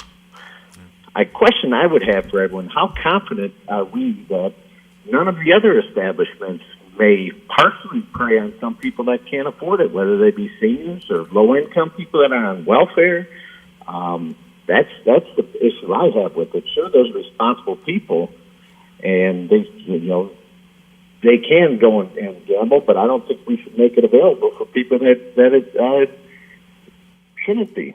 A question I would have for everyone: how confident are we that none of the other establishments may partially prey on some people that can't afford it, whether they be seniors or low-income people that are on welfare? That's the issue I have with it. Sure, there's responsible people, and they can go and gamble, but I don't think we should make it available for people that it shouldn't be,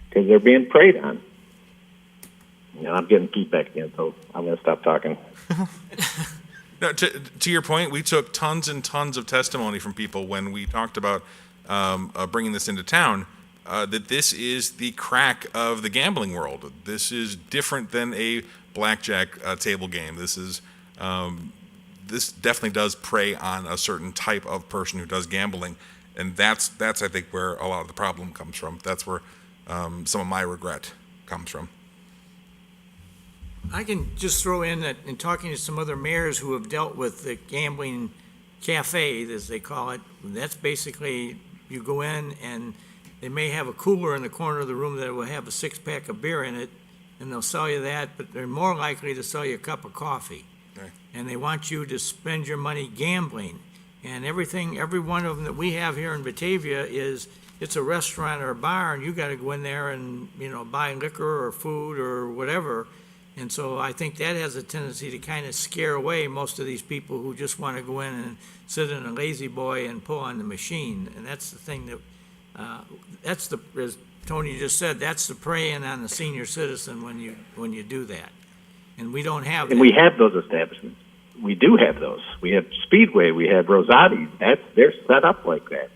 because they're being preyed on. I'm getting feedback again, so I'm going to stop talking. No, to your point, we took tons and tons of testimony from people when we talked about bringing this into town, that this is the crack of the gambling world. This is different than a blackjack table game. This definitely does prey on a certain type of person who does gambling, and that's I think where a lot of the problem comes from. That's where some of my regret comes from. I can just throw in that in talking to some other mayors who have dealt with the gambling cafe, as they call it, that's basically you go in and they may have a cooler in the corner of the room that will have a six-pack of beer in it, and they'll sell you that, but they're more likely to sell you a cup of coffee. Right. And they want you to spend your money gambling. And every one of them that we have here in Batavia it's a restaurant or a bar, and you got to go in there and, buy liquor or food or whatever. And so I think that has a tendency to kind of scare away most of these people who just want to go in and sit in a lazy boy and pull on the machine. And that's the thing that, as Tony just said, that's the preying on the senior citizen when you do that. And we don't have that. And we have those establishments. We do have those. We have Speedway. We have Rosati's. They're set up like that.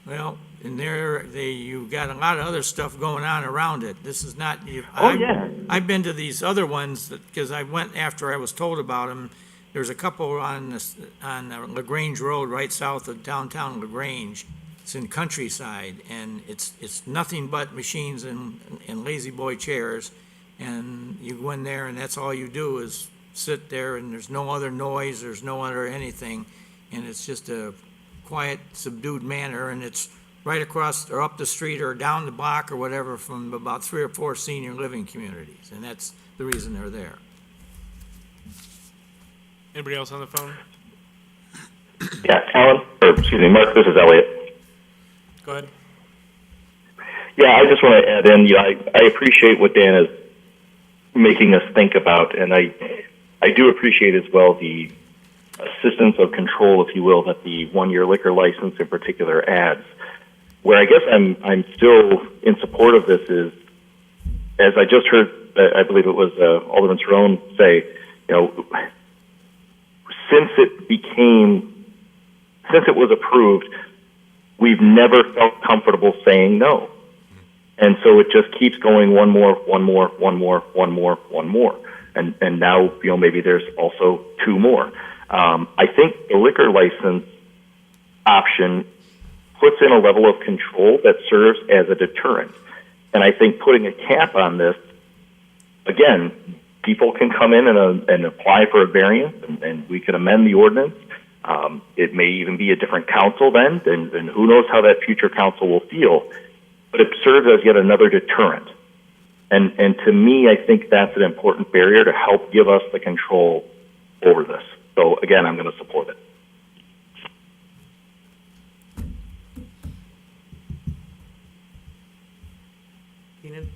Well, and you've got a lot of other stuff going on around it. This is not. Yeah. I've been to these other ones because I went after I was told about them. There's a couple on LaGrange Road, right south of downtown LaGrange. It's in Countryside, and it's nothing but machines and lazy boy chairs. And you go in there, and that's all you do is sit there, and there's no other noise, there's no other anything, and it's just a quiet, subdued manner, and it's right across or up the street or down the block or whatever from about 3 or 4 senior living communities, and that's the reason they're there. Anybody else on the phone? Yeah, Mark, this is Elliot. Go ahead. Yeah, I just want to add in, I appreciate what Dan is making us think about, and I do appreciate as well the assistance of control, if you will, that the one-year liquor license in particular adds. Where I guess I'm still in support of this is, as I just heard, I believe it was Alderman Cerrone say, since it was approved, we've never felt comfortable saying no. And so it just keeps going one more. And now, maybe there's also 2 more. I think the liquor license option puts in a level of control that serves as a deterrent. And I think putting a cap on this, again, people can come in and apply for a variance, and we can amend the ordinance. It may even be a different council then, and who knows how that future council will feel. But it serves as yet another deterrent. And to me, I think that's an important barrier to help give us the control over this. So again, I'm going to support it. Keenan?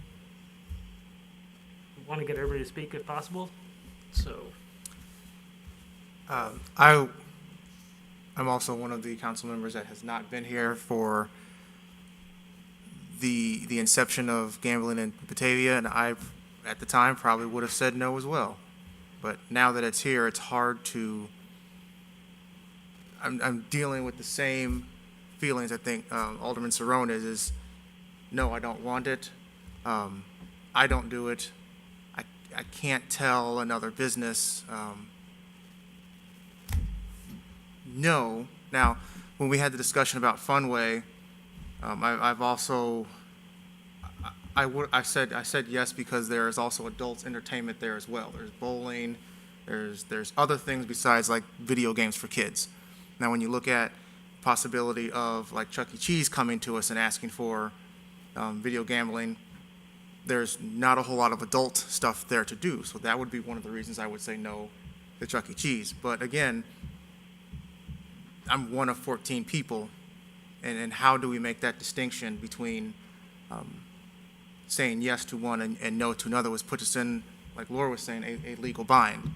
We want to get everybody to speak if possible, so. I'm also one of the council members that has not been here for the inception of gambling in Batavia, and I, at the time, probably would have said no as well. But now that it's here, it's hard to. I'm dealing with the same feelings I think Alderman Cerrone is no, I don't want it. I don't do it. I can't tell another business no. Now, when we had the discussion about Funway, I've also I said yes because there is also adult entertainment there as well. There's bowling, there's other things besides like video games for kids. Now, when you look at possibility of like Chuck E. Cheese coming to us and asking for video gambling, there's not a whole lot of adult stuff there to do. So that would be one of the reasons I would say no to Chuck E. Cheese. But again, I'm one of 14 people, and how do we make that distinction between saying yes to one and no to another, which puts us in, like Laura was saying, a legal bind.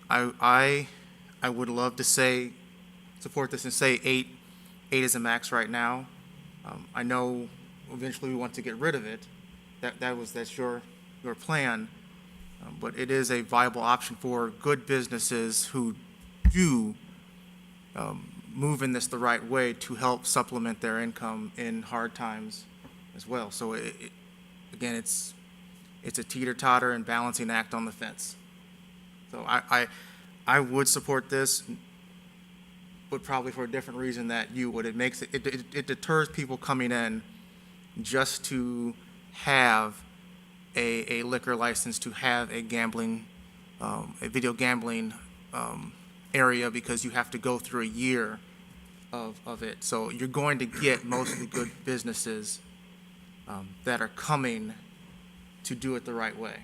I would love to say, support this and say eight is a max right now. I know eventually we want to get rid of it. That's your plan, but it is a viable option for good businesses who do move in this the right way to help supplement their income in hard times as well. So again, it's a teeter-totter and balancing act on the fence. So I would support this, but probably for a different reason that you would. It deters people coming in just to have a liquor license, to have a gambling, a video gambling area, because you have to go through a year of it. So you're going to get mostly good businesses that are coming to do it the right way.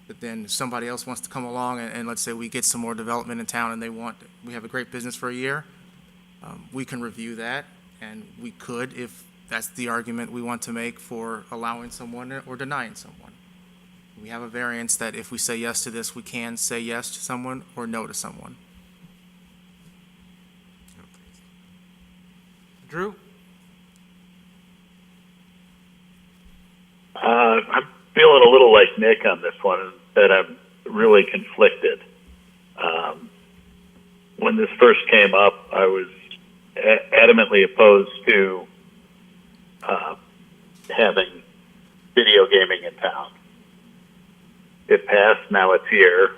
But then somebody else wants to come along and let's say we get some more development in town and we have a great business for a year, we can review that, and we could, if that's the argument we want to make for allowing someone or denying someone. We have a variance that if we say yes to this, we can say yes to someone or no to someone. Drew? I'm feeling a little like Nick on this one, that I'm really conflicted. When this first came up, I was adamantly opposed to having video gaming in town. It passed, now it's here,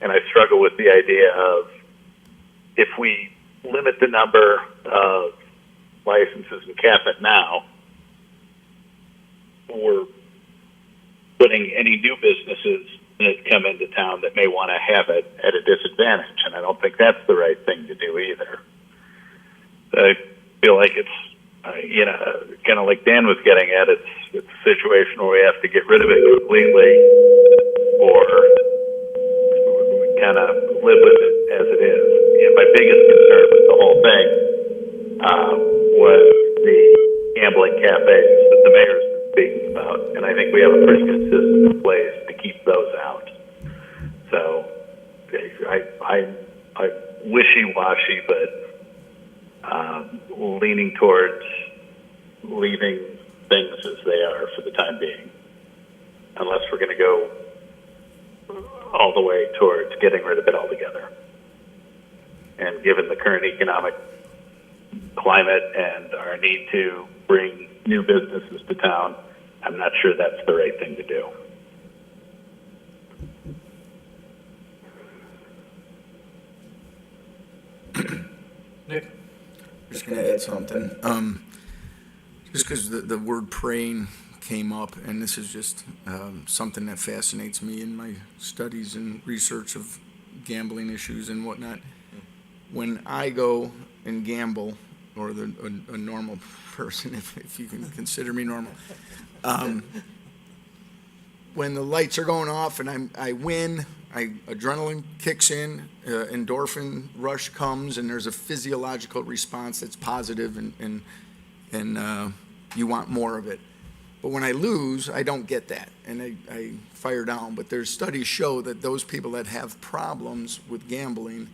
and I struggle with the idea of if we limit the number of licenses and cap it now, we're putting any new businesses that come into town that may want to have it at a disadvantage, and I don't think that's the right thing to do either. I feel like it's, kind of like Dan was getting at, it's a situation where we have to get rid of it completely, or we kind of live with it as it is. My biggest concern with the whole thing was the gambling cafes that the mayor's been speaking about, and I think we have a pretty good system in place to keep those out. So I'm wishy-washy, but leaning towards leaving things as they are for the time being, unless we're going to go all the way towards getting rid of it altogether. And given the current economic climate and our need to bring new businesses to town, I'm not sure that's the right thing to do. Nick? Just add something. Just because the word praying came up, and this is just something that fascinates me in my studies and research of gambling issues and whatnot. When I go and gamble, or a normal person, if you can consider me normal, when the lights are going off and I win, adrenaline kicks in, endorphin rush comes, and there's a physiological response that's positive, and you want more of it. But when I lose, I don't get that, and I fire down. But there's studies show that those people that have problems with gambling,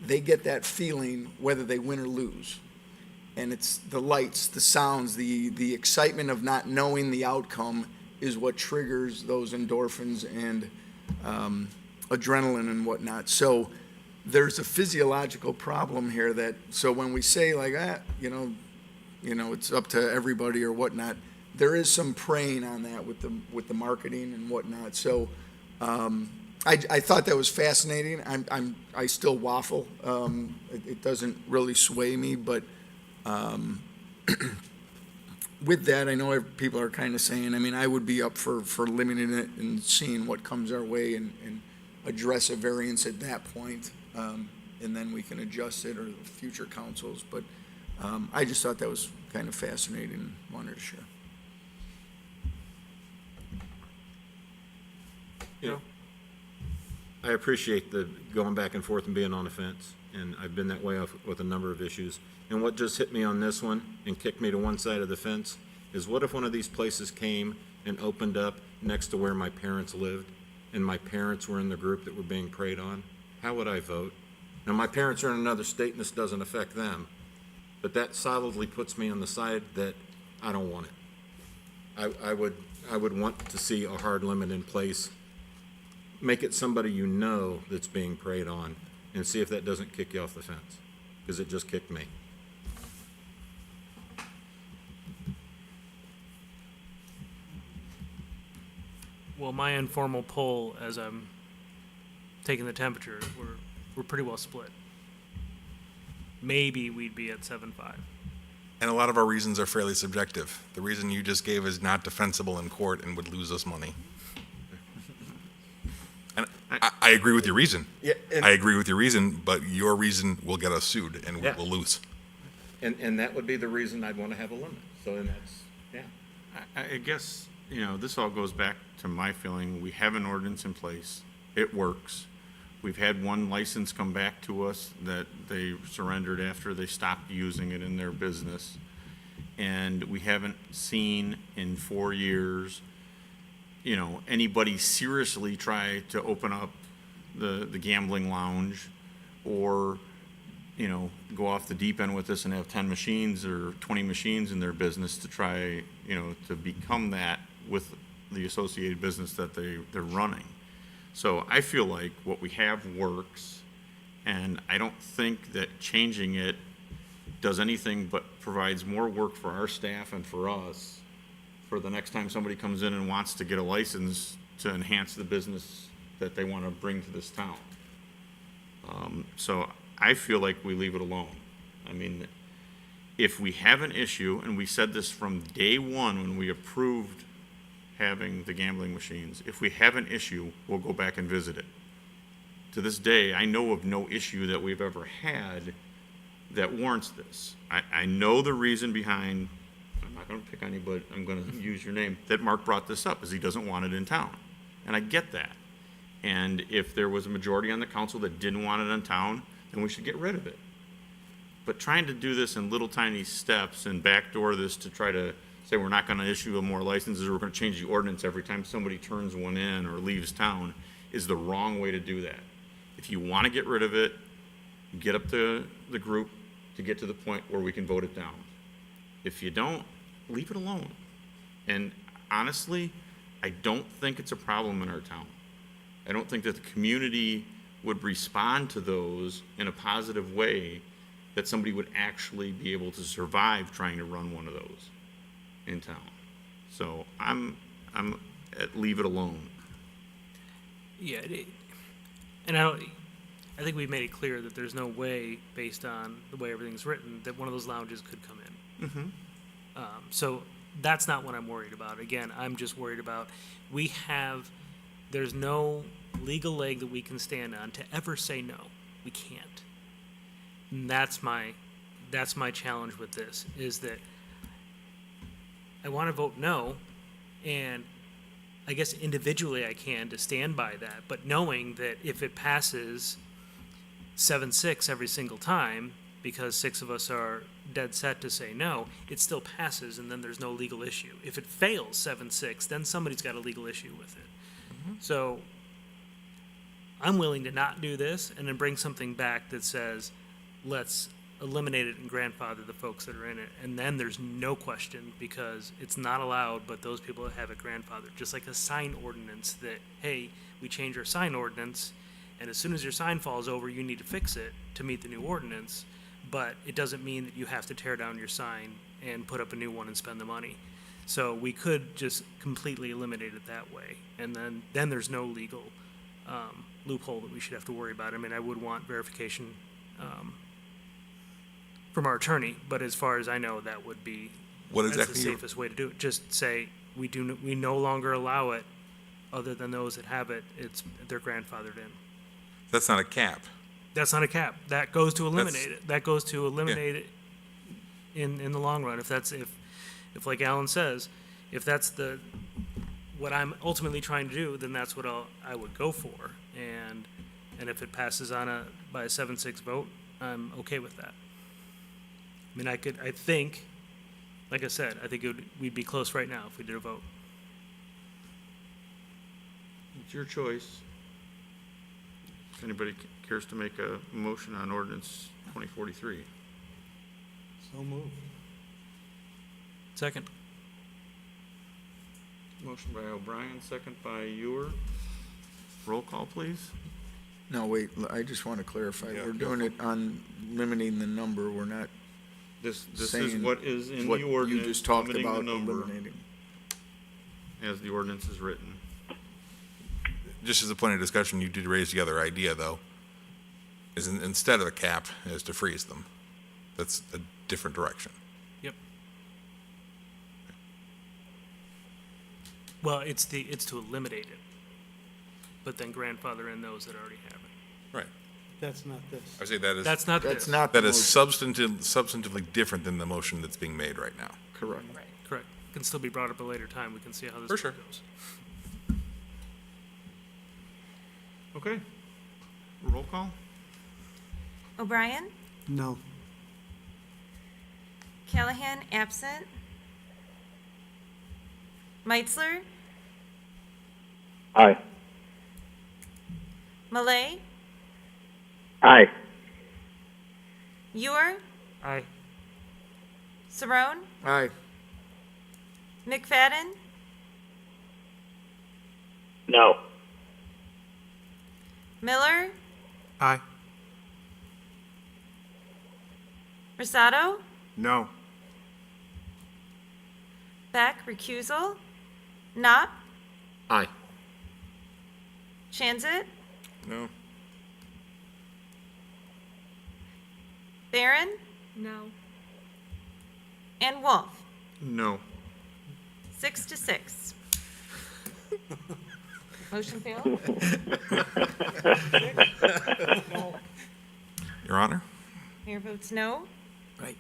they get that feeling whether they win or lose. And it's the lights, the sounds, the excitement of not knowing the outcome is what triggers those endorphins and adrenaline and whatnot. So there's a physiological problem here so when we say like, it's up to everybody or whatnot, there is some preying on that with the marketing and whatnot. So I thought that was fascinating. I still waffle. It doesn't really sway me, but with that, I know people are kind of saying, I would be up for limiting it and seeing what comes our way and address a variance at that point, and then we can adjust it or future councils. But I just thought that was kind of fascinating and wanted to share. I appreciate the going back and forth and being on the fence, and I've been that way with a number of issues. And what just hit me on this one and kicked me to one side of the fence is, what if one of these places came and opened up next to where my parents lived, and my parents were in the group that were being preyed on? How would I vote? Now, my parents are in another state, and this doesn't affect them, but that solidly puts me on the side that I don't want it. I would want to see a hard limit in place. Make it somebody that's being preyed on, and see if that doesn't kick you off the fence, because it just kicked me. Well, my informal poll, as I'm taking the temperature, we're pretty well split. Maybe we'd be at 7-5. And a lot of our reasons are fairly subjective. The reason you just gave is not defensible in court and would lose us money. And I agree with your reason. Yeah, I agree with your reason, but your reason will get us sued and Yeah. we'll lose. And that would be the reason I'd want to have a limit. So then I guess, this all goes back to my feeling. We have an ordinance in place. It works. We've had one license come back to us that they surrendered after they stopped using it in their business. And we haven't seen in 4 years, anybody seriously try to open up the gambling lounge or, go off the deep end with this and have 10 machines or 20 machines in their business to try, to become that with the associated business that they're running. So I feel like what we have works, and I don't think that changing it does anything but provides more work for our staff and for us for the next time somebody comes in and wants to get a license to enhance the business that they want to bring to this town. So I feel like we leave it alone. If we have an issue, and we said this from day one when we approved having the gambling machines, if we have an issue, we'll go back and visit it. To this day, I know of no issue that we've ever had that warrants this. I know the reason behind, I'm not going to pick anybody, I'm going to use your name, that Mark brought this up, is he doesn't want it in town. And I get that. And if there was a majority on the council that didn't want it in town, then we should get rid of it. But trying to do this in little tiny steps and backdoor this to try to say we're not going to issue more licenses or we're going to change the ordinance every time somebody turns one in or leaves town is the wrong way to do that. If you want to get rid of it, get up the group to get to the point where we can vote it down. If you don't, leave it alone. And honestly, I don't think it's a problem in our town. I don't think that the community would respond to those in a positive way, that somebody would actually be able to survive trying to run one of those in town. So I'm at leave it alone. Yeah, and I I think we've made it clear that there's no way, based on the way everything's written, that one of those lounges could come in. Mm-hmm. So that's not what I'm worried about. Again, I'm just worried about, there's no legal leg that we can stand on to ever say no. We can't. And that's my challenge with this, is that I want to vote no, and I guess individually I can to stand by that, but knowing that if it passes 7-6 every single time, because 6 of us are dead set to say no, it still passes, and then there's no legal issue. If it fails 7-6, then somebody's got a legal issue with it. So I'm willing to not do this and then bring something back that says, let's eliminate it and grandfather the folks that are in it. And then there's no question, because it's not allowed, but those people that have it grandfathered. Just like a sign ordinance that, hey, we change our sign ordinance, and as soon as your sign falls over, you need to fix it to meet the new ordinance. But it doesn't mean that you have to tear down your sign and put up a new one and spend the money. So we could just completely eliminate it that way. And then there's no legal loophole that we should have to worry about. I mean, I would want verification from our attorney, but as far as I know, that would be that's the safest way to do it. Just say we no longer allow it, other than those that have it. They're grandfathered in. That's not a cap. That's not a cap. That goes to eliminate it. That goes to eliminate it in the long run. If like Alan says, if that's what I'm ultimately trying to do, then that's what I would go for. And if it passes by a 7-6 vote, I'm okay with that. I mean, I think, like I said, I think we'd be close right now if we did a vote. It's your choice. If anybody cares to make a motion on ordinance 2043. So moved. Second. Motion by O'Brien, second by Ewer. Roll call, please. No, wait, I just want to clarify. Yeah. We're doing it on limiting the number. We're not This is saying what is in what the ordinance. you just talked limiting about the number eliminating. as the ordinance is written. Just as a point of discussion, you did raise the other idea, though, is instead of a cap, is to freeze them. That's a different direction. Yep. Well, it's to eliminate it, but then grandfather in those that already have it. Right. That's not this. I say that is. That's not That's this. not That the is motion. substantively different than the motion that's being made right now. Correct. Correct. Can still be brought up at a later time. We can see how this For sure. goes. Okay. Roll call? O'Brien, No. Callahan, absent. Meitzler, Aye. Malay, Aye. Ewer, Aye. Saron, Aye. McFadden, No. Miller, Aye. Rosado, No. Beck, recusal, Knopf, Aye. Chanzit, No. Barron, No. and Wolf. No. 6-6. Motion failed. Your Honor? Mayor votes no. Right.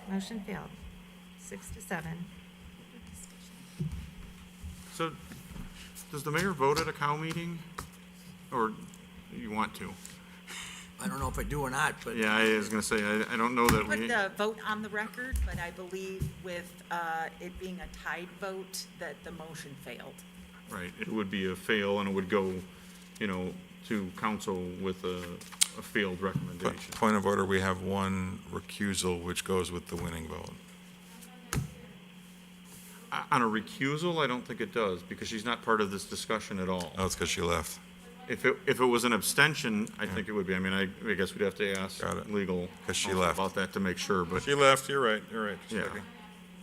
Motion failed. 6-7. So, does the mayor vote at a cow meeting? Or you want to? I don't know if I do or not, but Yeah, I was gonna say, I don't know that Put we, the vote on the record, but I believe with it being a tied vote, that the motion failed. right, it would be a fail and it would go, to council with a failed recommendation. Point of order, we have one recusal, which goes with the winning vote. On a recusal, I don't think it does, because she's not part of this discussion at all. Oh, it's because she left. If it was an abstention, I think it would be. I mean, I guess we'd have to ask Got it. legal 'Cause she counsel left. about that to make sure, but She left, you're right. yeah.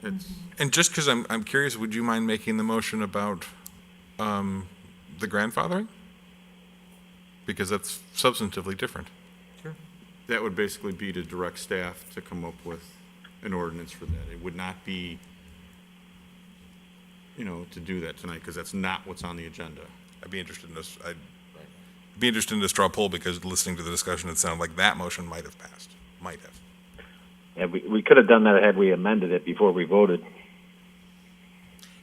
It's, And just because I'm curious, would you mind making the motion about the grandfathering? because that's substantively different. That would basically be to direct staff to come up with an ordinance for that. It would not be, to do that tonight, because that's not what's on the agenda. I'd be interested in this, I'd be interested in a straw poll, because listening to the discussion, it sounded like that motion might have passed, might have. Yeah, we could have done that had we amended it before we voted.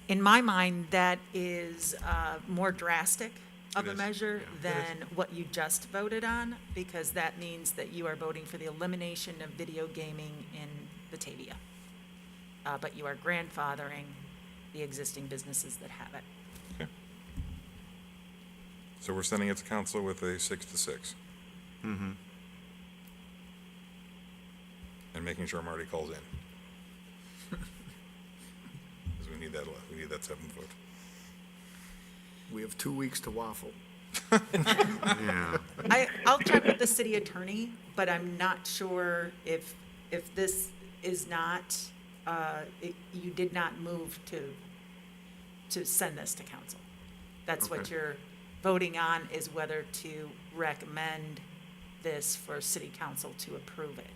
In my mind, that is more drastic of It a is, measure yeah. than what you just voted on, because that means that you are voting for the elimination of video gaming in Batavia. But you are grandfathering the existing businesses that have it. Okay. So we're sending it to council with a 6-6. Mm-hmm. And making sure Marty calls in. Because we need that 7 vote. We have 2 weeks to waffle. Yeah. I'll check with the city attorney, but I'm not sure if this is not, you did not move to send this to council. That's what Okay. you're voting on, is whether to recommend this for city council to approve it.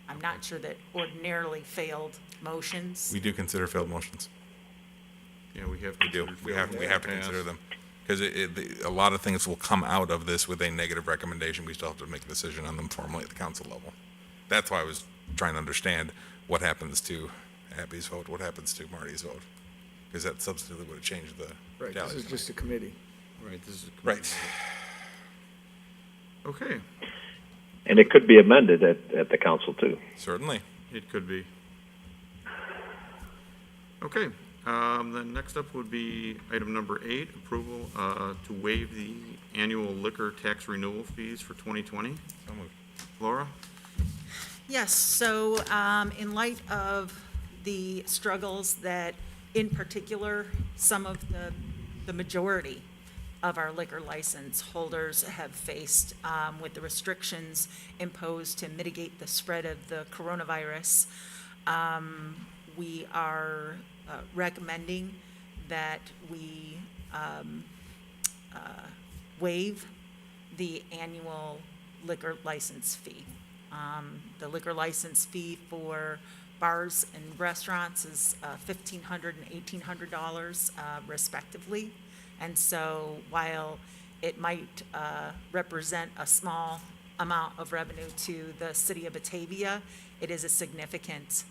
I'm not sure that ordinarily failed motions. We do consider failed motions. Yeah, we have. We do. We have to consider them. Because a lot of things will come out of this with a negative recommendation. We still have to make a decision on them formally at the council level. That's why I was trying to understand what happens to Abby's vote, what happens to Marty's vote. Because that substantively would have changed the Right, tally. this is just a committee. Right, this is. Right. Okay, And it could be amended at the council too. Certainly. it could be. Okay, then next up would be item number 8, approval to waive the annual liquor tax renewal fees for 2020. So moved. Laura? Yes, so in light of the struggles that, in particular, some of the majority of our liquor license holders have faced with the restrictions imposed to mitigate the spread of the coronavirus, we are recommending that we waive the annual liquor license fee. The liquor license fee for bars and restaurants is $1,500 and $1,800 respectively. And so while it might represent a small amount of revenue to the city of Batavia, it is a significant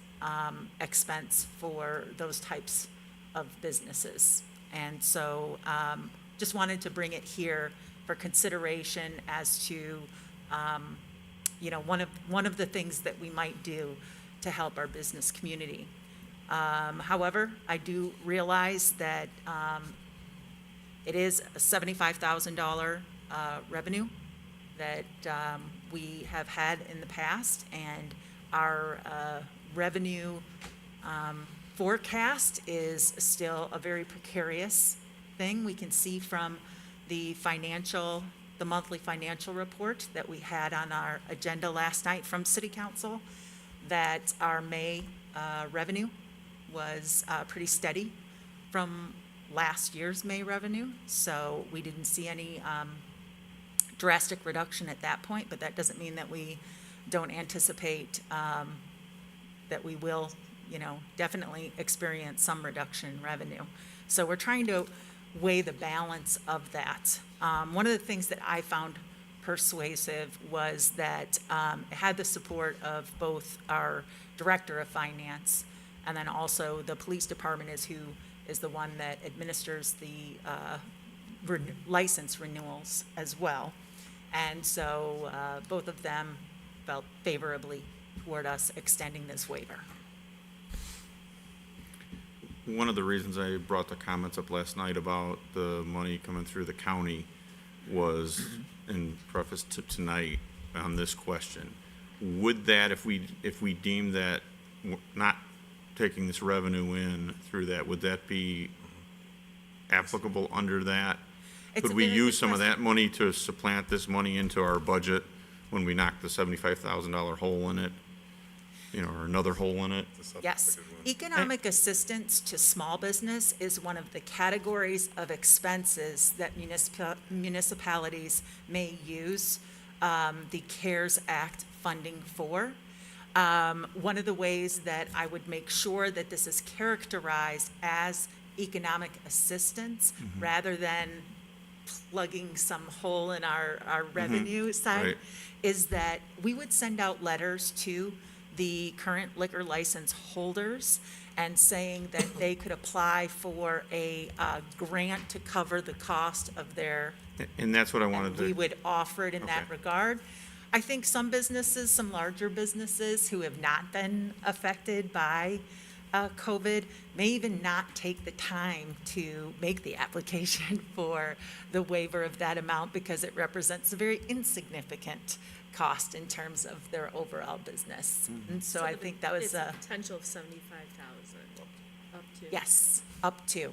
expense for those types of businesses. And so just wanted to bring it here for consideration as to one of the things that we might do to help our business community. However, I do realize that it is a $75,000 revenue that we have had in the past, and our revenue forecast is still a very precarious thing. We can see from the monthly financial report that we had on our agenda last night from City Council that our May revenue was pretty steady from last year's May revenue. So we didn't see any drastic reduction at that point, but that doesn't mean that we don't anticipate that we will, definitely experience some reduction in revenue. So we're trying to weigh the balance of that. One of the things that I found persuasive was that it had the support of both our Director of Finance and then also the Police Department is the one that administers the license renewals as well. And so both of them felt favorably toward us extending this waiver. One of the reasons I brought the comments up last night about the money coming through the county was, in preface to tonight on this question, would that, if we deem that not taking this revenue in through that, would that be applicable under that? Could we use some of that money to supplant this money into our budget when we knock the $75,000 hole in it? or another hole in it. Yes. Economic assistance to small business is one of the categories of expenses that municipalities may use the CARES Act funding for. One of the ways that I would make sure that this is characterized as economic assistance rather than plugging some hole in our revenue side Right. is that we would send out letters to the current liquor license holders and saying that they could apply for a grant to cover the cost of their, And that's what I wanted and to. we would offer it in that Okay. regard. I think some businesses, some larger businesses who have not been affected by COVID may even not take the time to make the application for the waiver of that amount because it represents a very insignificant cost in terms of their overall business. And so I think that was It's a, a potential of 75,000 up to. yes, up to.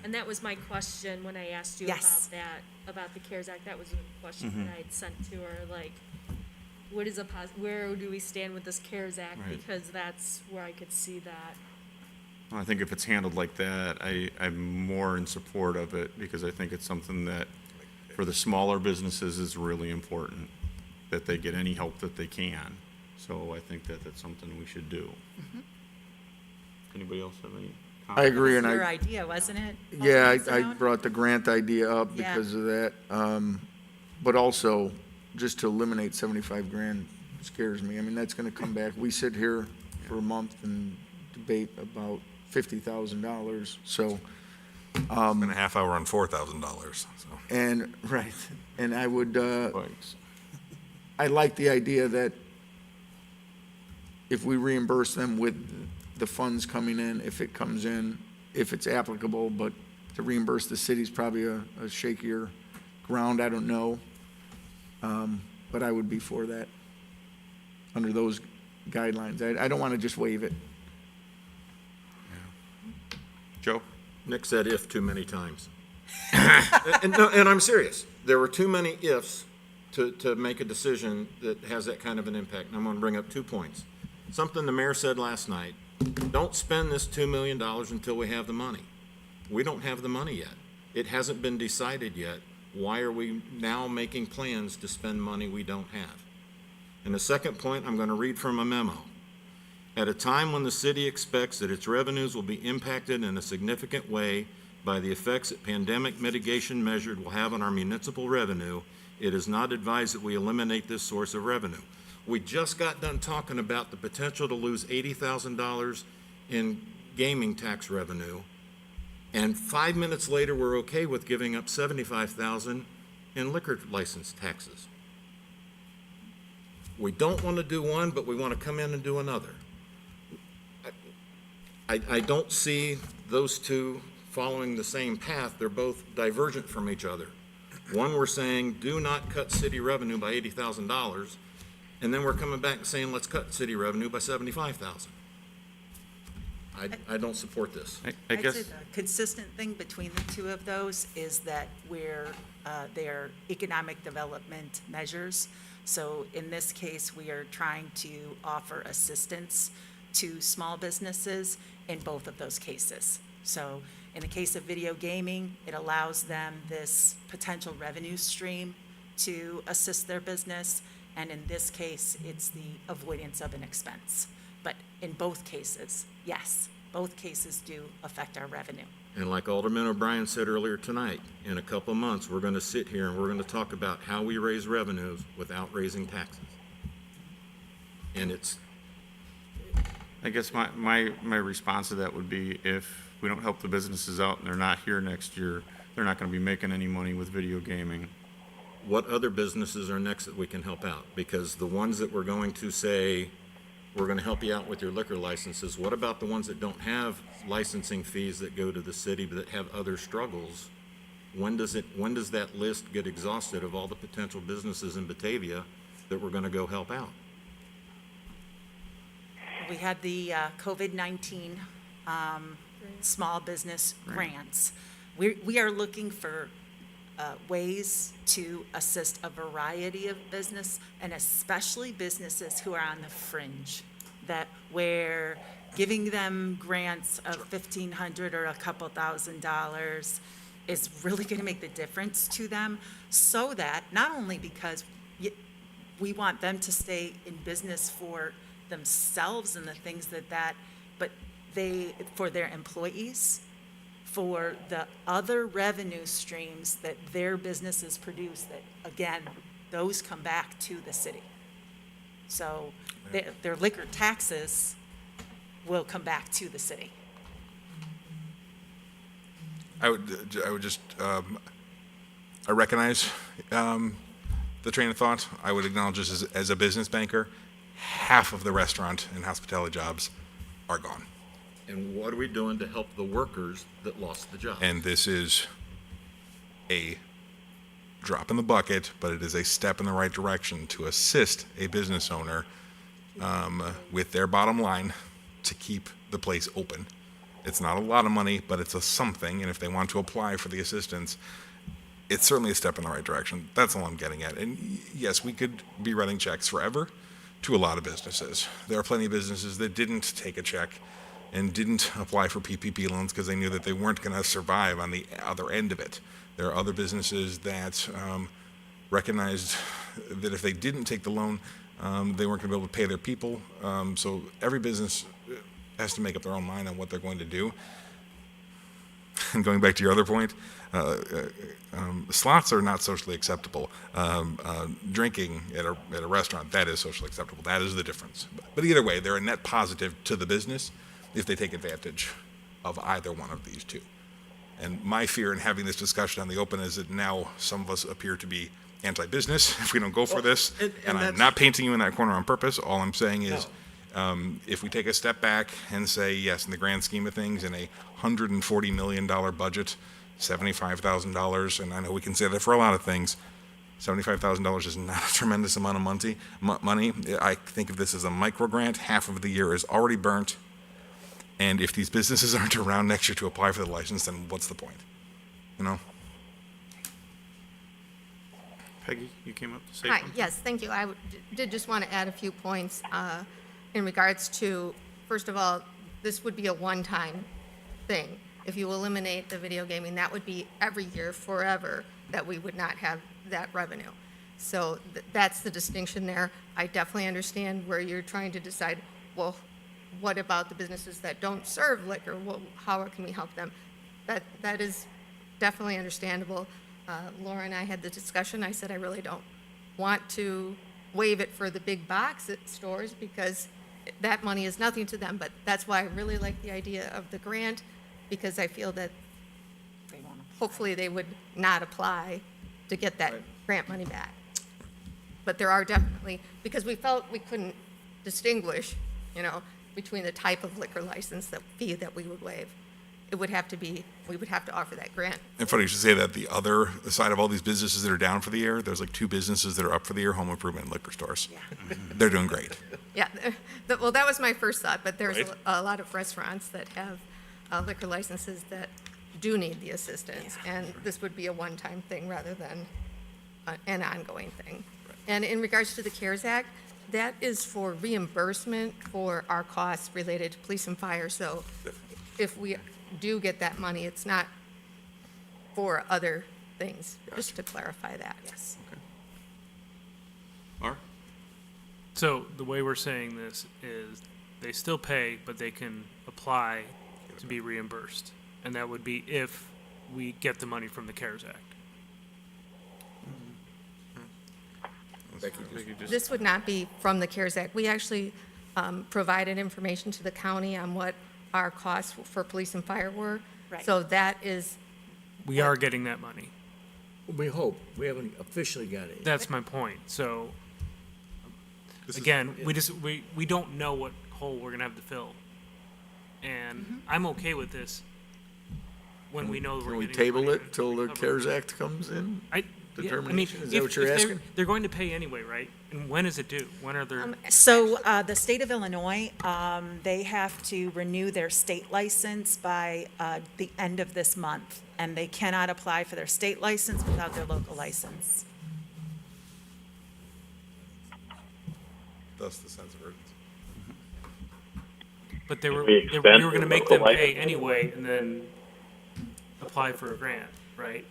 And that was my question when I asked you Yes. about that, about the CARES Act. That was a question that I had sent to her, like, what is where do we stand with this CARES Act? Right. Because that's where I could see that. I think if it's handled like that, I'm more in support of it because I think it's something that for the smaller businesses is really important, that they get any help that they can. So I think that that's something we should do. Anybody else have any I comments? agree, and That was your I, idea, wasn't it? yeah, Alderman I Sedone? brought the grant idea up Yeah. because of that. But also, just to eliminate 75 grand scares me. I mean, that's gonna come back. We sit here for a month and debate about $50,000, so. Spent a half hour on $4,000, so. And, right, and I would, Bikes. I like the idea that if we reimburse them with the funds coming in, if it comes in, if it's applicable, but to reimburse the city's probably a shakier ground, I don't know. But I would be for that, under those guidelines. I don't want to just waive it. Joe? Nick said if too many times. And I'm serious. There were too many ifs to make a decision that has that kind of an impact. And I'm going to bring up 2 points. Something the mayor said last night, don't spend this $2 million until we have the money. We don't have the money yet. It hasn't been decided yet. Why are we now making plans to spend money we don't have? And the second point, I'm going to read from a memo. At a time when the city expects that its revenues will be impacted in a significant way by the effects that pandemic mitigation measures will have on our municipal revenue, it is not advised that we eliminate this source of revenue. We just got done talking about the potential to lose $80,000 in gaming tax revenue, and 5 minutes later, we're okay with giving up $75,000 in liquor license taxes. We don't want to do one, but we want to come in and do another. I don't see those two following the same path. They're both divergent from each other. One, we're saying, do not cut city revenue by $80,000, and then we're coming back and saying, let's cut city revenue by $75,000. I don't support this. I I'd guess. say the consistent thing between the two of those is that they're economic development measures. So in this case, we are trying to offer assistance to small businesses in both of those cases. So in the case of video gaming, it allows them this potential revenue stream to assist their business. And in this case, it's the avoidance of an expense. But in both cases, yes, both cases do affect our revenue. And like Alderman O'Brien said earlier tonight, in a couple of months, we're going to sit here and we're going to talk about how we raise revenues without raising taxes. And it's, I guess my response to that would be if we don't help the businesses out and they're not here next year, they're not going to be making any money with video gaming. what other businesses are next that we can help out? Because the ones that we're going to say, we're going to help you out with your liquor licenses, what about the ones that don't have licensing fees that go to the city but that have other struggles? When does that list get exhausted of all the potential businesses in Batavia that we're going to go help out? We had the COVID-19 small business grants. We are looking for ways to assist a variety of business, and especially businesses who are on the fringe, that where giving them grants of $1,500 or a couple $1,000s is really going to make the difference to them, so that not only because we want them to stay in business for themselves and the things but for their employees, for the other revenue streams that their businesses produce, that, again, those come back to the city. So their liquor taxes will come back to the city. I would just, I recognize the train of thought. I would acknowledge this as a business banker, half of the restaurant and hospitality jobs are gone. And what are we doing to help the workers that lost the job? And this is a drop in the bucket, but it is a step in the right direction to assist a business owner with their bottom line to keep the place open. It's not a lot of money, but it's a something, and if they want to apply for the assistance, it's certainly a step in the right direction. That's all I'm getting at. And yes, we could be writing checks forever to a lot of businesses. There are plenty of businesses that didn't take a check and didn't apply for PPP loans because they knew that they weren't going to survive on the other end of it. There are other businesses that recognized that if they didn't take the loan, they weren't going to be able to pay their people. So every business has to make up their own mind on what they're going to do. And going back to your other point, slots are not socially acceptable. Drinking at a restaurant, that is socially acceptable. That is the difference. But either way, they're a net positive to the business if they take advantage of either one of these two. And my fear in having this discussion on the open is that now some of us appear to be anti-business if we don't go for this. And I'm not painting you in that corner on purpose. All I'm saying is if we take a step back and say, yes, in the grand scheme of things, in a $140 million budget, $75,000, and I know we can say that for a lot of things, $75,000 is not a tremendous amount of money. I think of this as a micro grant. Half of the year is already burnt. And if these businesses aren't around next year to apply for the license, then what's the point? You know? Peggy, you came up to say Hi, something? yes, thank you. Did just want to add a few points in regards to, first of all, this would be a one-time thing. If you eliminate the video gaming, that would be every year forever that we would not have that revenue. So that's the distinction there. I definitely understand where you're trying to decide, well, what about the businesses that don't serve liquor? Well, how can we help them? That is definitely understandable. Laura and I had the discussion. I said I really don't want to waive it for the big box at stores because that money is nothing to them. But that's why I really like the idea of the grant, because I feel that hopefully they would not apply to get that grant money back. But there are definitely, because we felt we couldn't distinguish, between the type of liquor license, that fee that we would waive. It would have to be, we would have to offer that grant. And funny you should say that. The other side of all these businesses that are down for the year, there's like 2 businesses that are up for the year, home improvement and liquor stores. Yeah. They're doing great. Yeah, well, that was my first thought, but there's Right. a lot of restaurants that have liquor licenses that do need the assistance, and this would be a one-time thing rather than an ongoing thing. And in regards to the CARES Act, that is for reimbursement for our costs related to police and fire. So if we do get that money, it's not for other things, just to clarify that. Yes. Mark? So the way we're saying this is they still pay, but they can apply to be reimbursed. And that would be if we get the money from the CARES Act. This would not be from the CARES Act. We actually provided information to the county on what our costs for police and fire were. Right. So that is, We are getting that money. We hope. We haven't officially got it. That's my point. So, again, we don't know what hole we're gonna have to fill. And I'm okay with this when we know we're Can we getting the table money it till the to cover CARES Act comes in? determination? Is that if- what you're if they're- asking? They're going to pay anyway, right? And when is it due? When are their? So the state of Illinois, they have to renew their state license by the end of this month, and they cannot apply for their state license without their local license. Thus the sense of urgency. But they were, we they extend we were gonna the make local them pay license? anyway and then apply for a grant, right?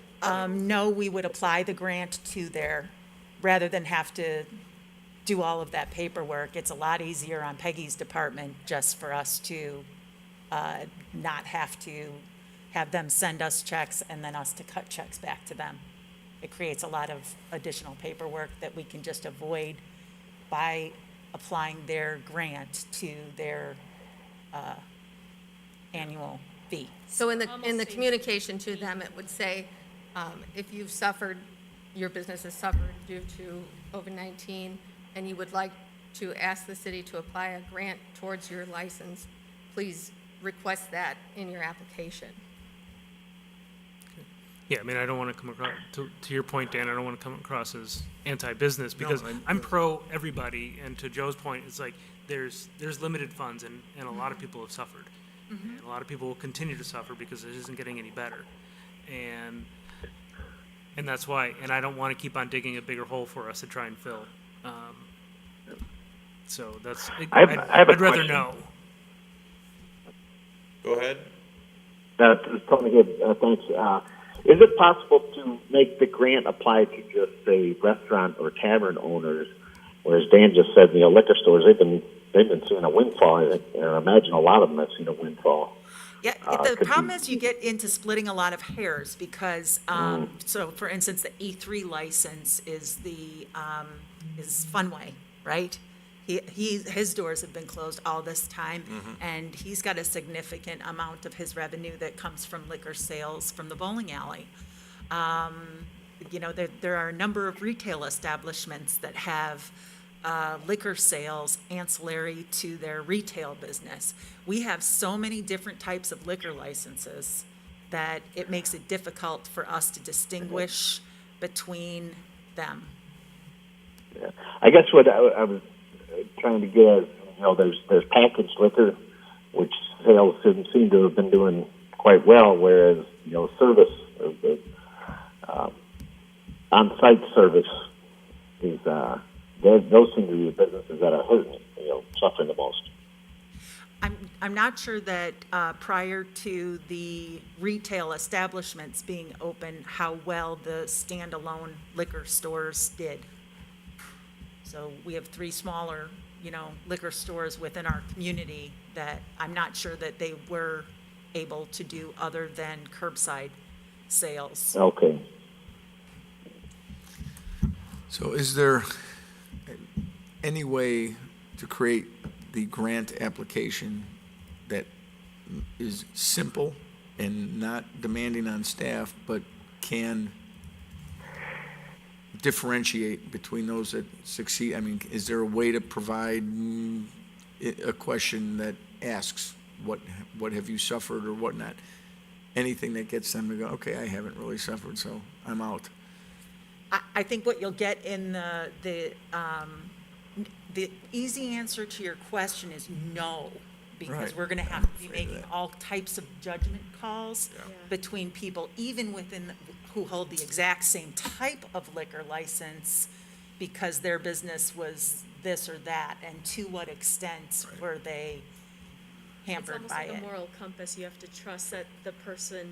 No, we would apply the grant to their, rather than have to do all of that paperwork. It's a lot easier on Peggy's department just for us to not have to have them send us checks and then us to cut checks back to them. It creates a lot of additional paperwork that we can just avoid by applying their grant to their annual fee. So in the communication to them, it would say, if you've suffered, your business has suffered due to COVID-19, and you would like to ask the city to apply a grant towards your license, please request that in your application. Yeah, I mean, I don't wanna come across, to your point, Dan, I don't wanna come across as anti-business because I'm- I'm pro everybody, and to Joe's point, it's like, there's limited funds and a lot of people have suffered. And a lot of people will continue to suffer because it isn't getting any better. And that's why, and I don't want to keep on digging a bigger hole for us to try and fill. So that's, I have a I'd rather question. know. Go ahead. Tony, thanks. Is it possible to make the grant apply to just, say, restaurant or tavern owners? Whereas Dan just said, liquor stores, they've been seeing a windfall. I imagine a lot of them have seen a windfall. Yeah, the problem is you get into splitting a lot of hairs because, so for instance, the E3 license is is Funway, right? His doors have been closed all this time, and he's got a significant amount of his revenue that comes from liquor sales from the bowling alley. There are a number of retail establishments that have liquor sales ancillary to their retail business. We have so many different types of liquor licenses that it makes it difficult for us to distinguish between them. Yeah. I guess what I was trying to get at, there's packaged liquor, which sales seem to have been doing quite well, whereas, service, on-site service is, those seem to be the businesses that are hurting, suffering the most. I'm not sure that prior to the retail establishments being open, how well the standalone liquor stores did. So we have 3 smaller, liquor stores within our community that I'm not sure that they were able to do other than curbside sales. Okay. So is there any way to create the grant application that is simple and not demanding on staff, but can differentiate between those that succeed? I mean, is there a way to provide a question that asks, what have you suffered or whatnot? Anything that gets them to go, okay, I haven't really suffered, so I'm out. I think what you'll get in the easy answer to your question is no, because Right. we're going to have to be making all types of judgment calls between people, even within, who hold the exact same type of liquor license, because their business was this or that, and to what extent were they hampered It's by almost like it. a moral compass. You have to trust that the person,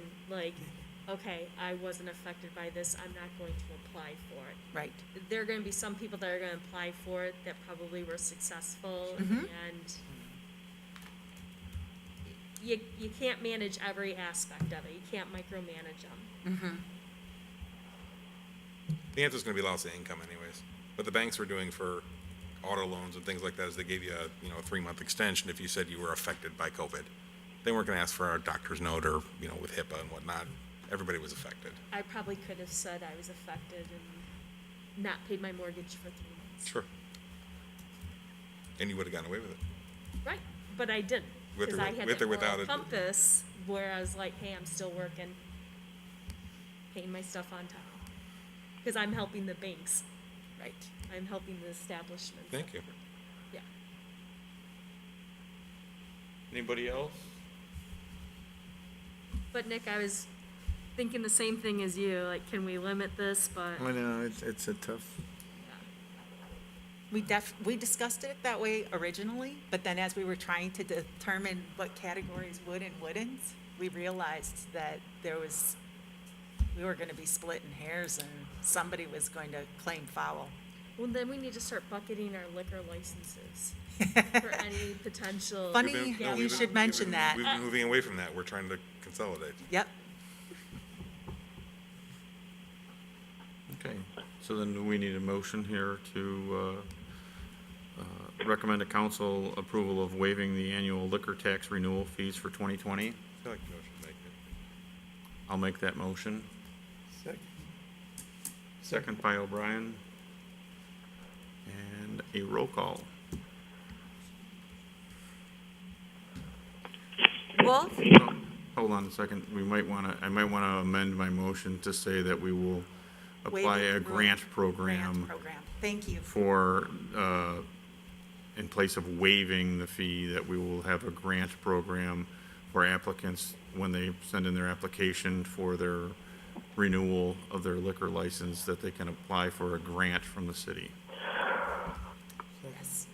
okay, I wasn't affected by this, I'm not going to apply for it. Right. There are going to be some people that are going to apply for it that probably were successful, Mhm. and you can't manage every aspect of it. You can't micromanage them. The answer's going to be loss of income anyways. What the banks were doing for auto loans and things like that is they gave you a 3-month extension if you said you were affected by COVID. They weren't going to ask for a doctor's note or, with HIPAA and whatnot. Everybody was affected. I probably could have said I was affected and not paid my mortgage for 3 months. Sure. And you would have gotten away with it. Right, but I didn't. With or Because I with- had with that or without moral it. compass where I was like, hey, I'm still working, paying my stuff on time. because I'm helping the banks. Right. I'm helping the establishments. Thank you. Yeah. Anybody else? But Nick, I was thinking the same thing as you, like, can we limit this, but, I know, it's a tough, We discussed it that way originally, but then as we were trying to determine what categories would and wouldn't, we realized that we were gonna be splitting hairs and somebody was going to claim foul. well, then we need to start bucketing our liquor licenses for any potential. Funny We've been- no, you we've been- should mention that. We've been moving away from that. We're trying to consolidate. Yep. Okay, so then we need a motion here to recommend to council approval of waiving the annual liquor tax renewal fees for 2020. I feel like Joe should make it. I'll make that motion. Second. Second by O'Brien. And a roll call. Wolf, Oh, hold on a second. I might want to amend my motion to say that we will apply Waiving a the grant Grant program program. Thank you. for, in place of waiving the fee, that we will have a grant program for applicants when they send in their application for their renewal of their liquor license, that they can apply for a grant from the city. Yes.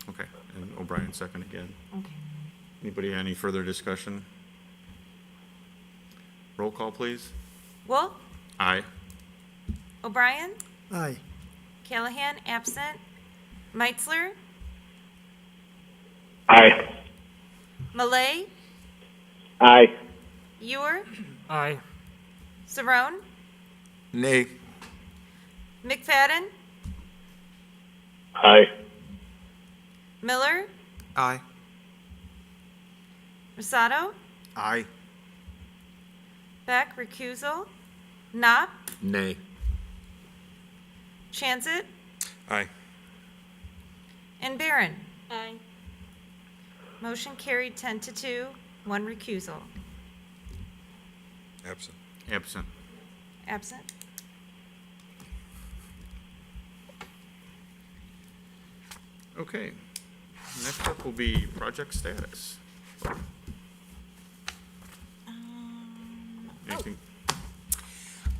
Okay, and O'Brien second again. okay. Anybody, any further discussion? Roll call, please. Wolf, Aye. O'Brien, Aye. Callahan, absent. Meitzler, Aye. Malay, Aye. Ewer, Aye. Saron, nay. McFadden, Aye. Miller, Aye. Rosado, Aye. Beck, recusal, Knopf, Nay. Chanzit, Aye. and Barron. Aye. Motion carried 10-2, one recusal. Absent. Absent. Absent. Okay. Next up will be project status. Anything?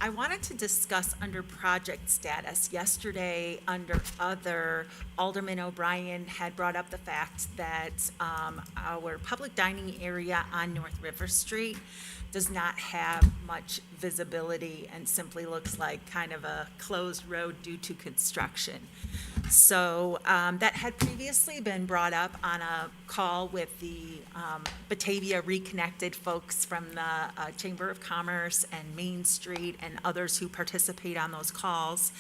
I wanted to discuss under project status. Yesterday, under other, Alderman O'Brien had brought up the fact that our public dining area on North River Street does not have much visibility and simply looks like kind of a closed road due to construction. So that had previously been brought up on a call with the Batavia Reconnected folks from the Chamber of Commerce and Main Street and others who participate on those calls.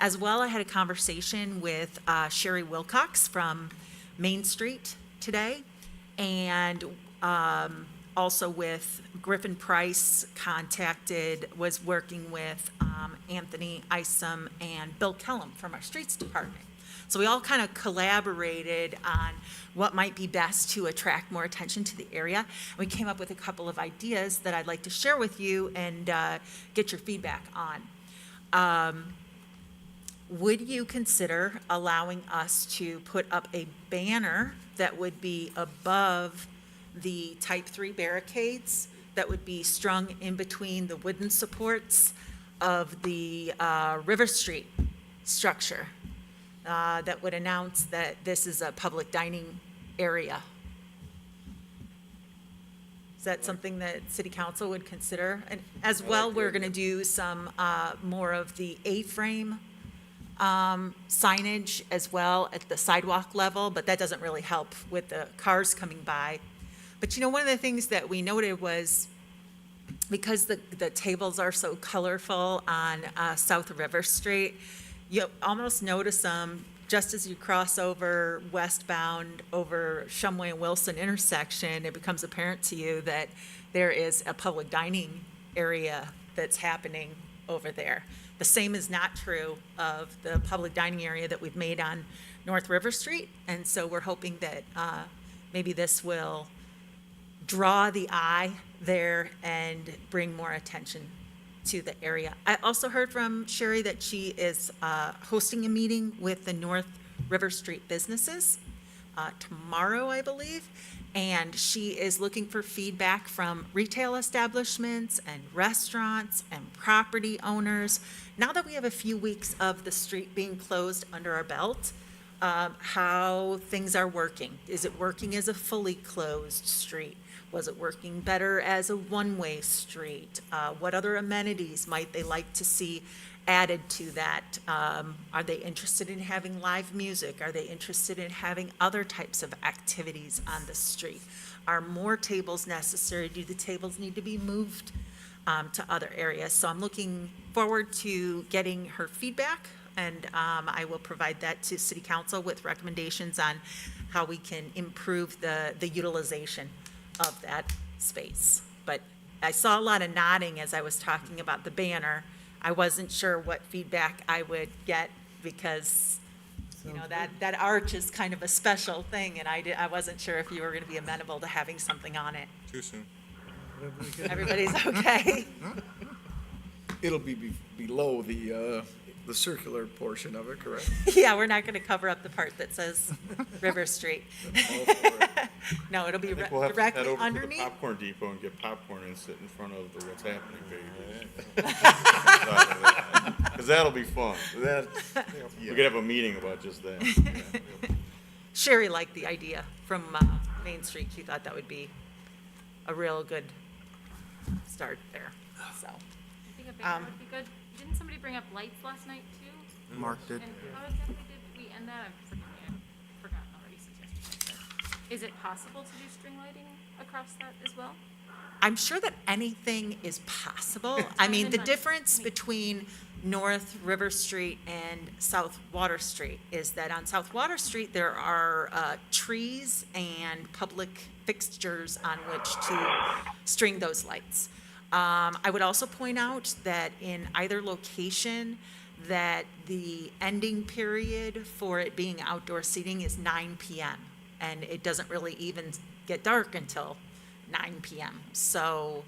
As well, I had a conversation with Sherry Wilcox from Main Street today, and also with Griffin Price was working with Anthony Isom and Bill Kellum from our streets department. So we all kind of collaborated on what might be best to attract more attention to the area. We came up with a couple of ideas that I'd like to share with you and get your feedback on. Would you consider allowing us to put up a banner that would be above the type 3 barricades that would be strung in between the wooden supports of the River Street structure that would announce that this is a public dining area? Is that something that city council would consider? And as well, we're going to do some more of the A-frame signage as well at the sidewalk level, but that doesn't really help with the cars coming by. But you know, one of the things that we noted was because the tables are so colorful on South River Street, you almost notice them just as you cross over westbound over Shumway and Wilson intersection. It becomes apparent to you that there is a public dining area that's happening over there. The same is not true of the public dining area that we've made on North River Street. And so we're hoping that maybe this will draw the eye there and bring more attention to the area. I also heard from Sherry that she is hosting a meeting with the North River Street businesses tomorrow, I believe, and she is looking for feedback from retail establishments and restaurants and property owners. Now that we have a few weeks of the street being closed under our belt, how things are working. Is it working as a fully closed street? Was it working better as a one-way street? What other amenities might they like to see added to that? Are they interested in having live music? Are they interested in having other types of activities on the street? Are more tables necessary? Do the tables need to be moved to other areas? So I'm looking forward to getting her feedback, and I will provide that to City Council with recommendations on how we can improve the utilization of that space. But I saw a lot of nodding as I was talking about the banner. I wasn't sure what feedback I would get because, you know, that arch is kind of a special thing, and I wasn't sure if you were going to be amenable to having something on it. Too soon. Everybody's okay? It'll be below the circular portion of it, correct? Yeah, we're not going to cover up the part that says River Street. No, it'll be I think we'll have to directly head over to the underneath. popcorn depot and get popcorn and sit in front of the What's Happening page. Because that'll be fun. We could have a meeting about just that. Sherry liked the idea from Main Street. She thought that would be a real good start there, so. I think a banner would be good. Didn't somebody bring up lights last night too? Mark did. And how exactly did we end that? I've forgotten already since yesterday. Is it possible to do string lighting across that as well? I'm sure that anything is possible. I mean, the difference between North River Street and South Water Street is that on South Water Street, there are trees and public fixtures on which to string those lights. I would also point out that in either location, that the ending period for it being outdoor seating is 9 p.m. and it doesn't really even get dark until 9 p.m. So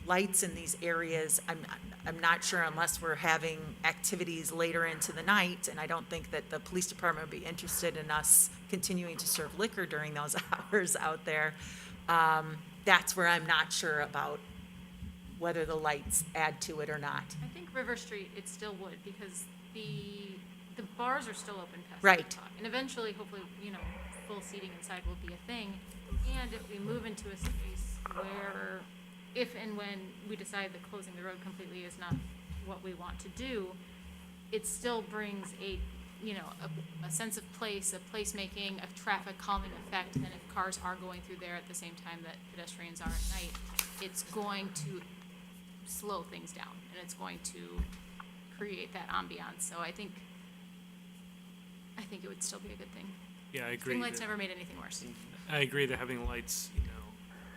lights in these areas, I'm not sure unless we're having activities later into the night, and I don't think that the police department would be interested in us continuing to serve liquor during those hours out there. That's where I'm not sure about whether the lights add to it or not. I think River Street, it still would, because the bars are still open past 8 Right. o'clock. And eventually, hopefully, you know, full seating inside will be a thing. And if we move into a space where, if and when we decide that closing the road completely is not what we want to do, it still brings a sense of place, a placemaking, a traffic calming effect. And if cars are going through there at the same time that pedestrians are at night, it's going to slow things down, and it's going to create that ambiance. So I think it would still be a good thing. Yeah, I agree. String lights never made anything worse. I agree that having lights,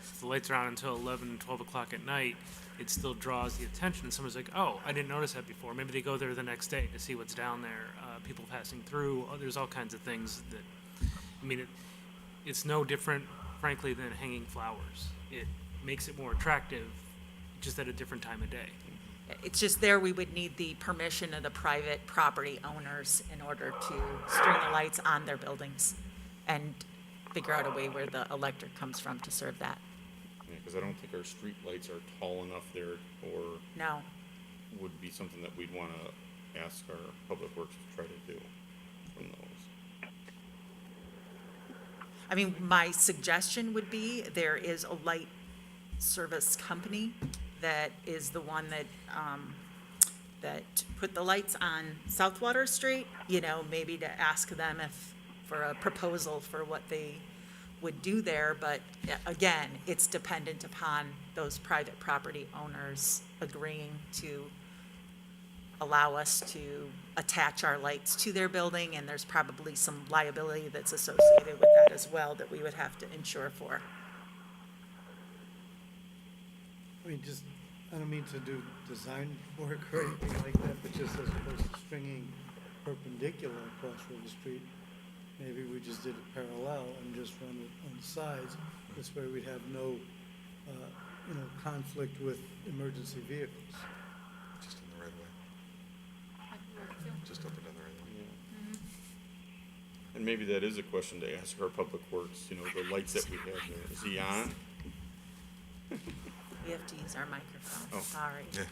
if the lights are on until 11, 12 o'clock at night, it still draws the attention. And someone's like, oh, I didn't notice that before. Maybe they go there the next day to see what's down there, people passing through. There's all kinds of things that, it's no different, frankly, than hanging flowers. It makes it more attractive, just at a different time of day. It's just there we would need the permission of the private property owners in order to string the lights on their buildings and figure out a way where the electric comes from to serve that. Because I don't think our street lights are tall enough there, or No. would be something that we'd want to ask our public works to try to do from those. I mean, my suggestion would be there is a light service company that is the one that put the lights on South Water Street, maybe to ask them for a proposal for what they would do there. But again, it's dependent upon those private property owners agreeing to allow us to attach our lights to their building, and there's probably some liability that's associated with that as well that we would have to insure for. I mean, I don't mean to do design work or anything like that, but just as opposed to stringing perpendicular across River Street, maybe we just did it parallel and just run it on the sides. This way we'd have no conflict with emergency vehicles. Just in the right way. Just up another right. And maybe that is a question to ask our Public Works, the lights that we have there, is he on? We have to use our microphone, Oh. sorry. Yeah.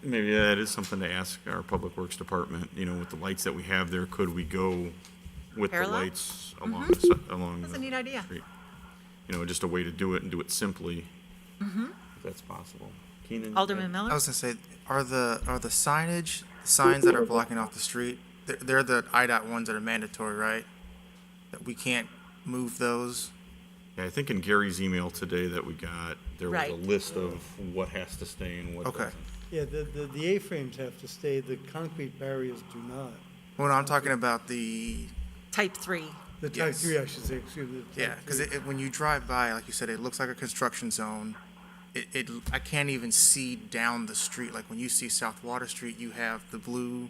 Maybe that is something to ask our Public Works Department, with the lights that we have there, could we go with the Parallel? lights along along That's the a neat idea. street? Just a way to do it and do it simply, Mm-hmm. if that's possible. Keenan? Alderman Miller? I was gonna say, are the signage, signs that are blocking off the street, they're the IDOT ones that are mandatory, right? That we can't move those? Yeah, I think in Gary's email today that we got, there was a Right. list of what has to stay and what Okay. doesn't. Yeah, the A-frames have to stay, the concrete barriers do not. Well, no, I'm talking about the, Type 3. The type Yes. 3, I should say, excuse me. the yeah, type because 3. when you drive by, like you said, it looks like a construction zone. I can't even see down the street. Like when you see South Water Street, you have the blue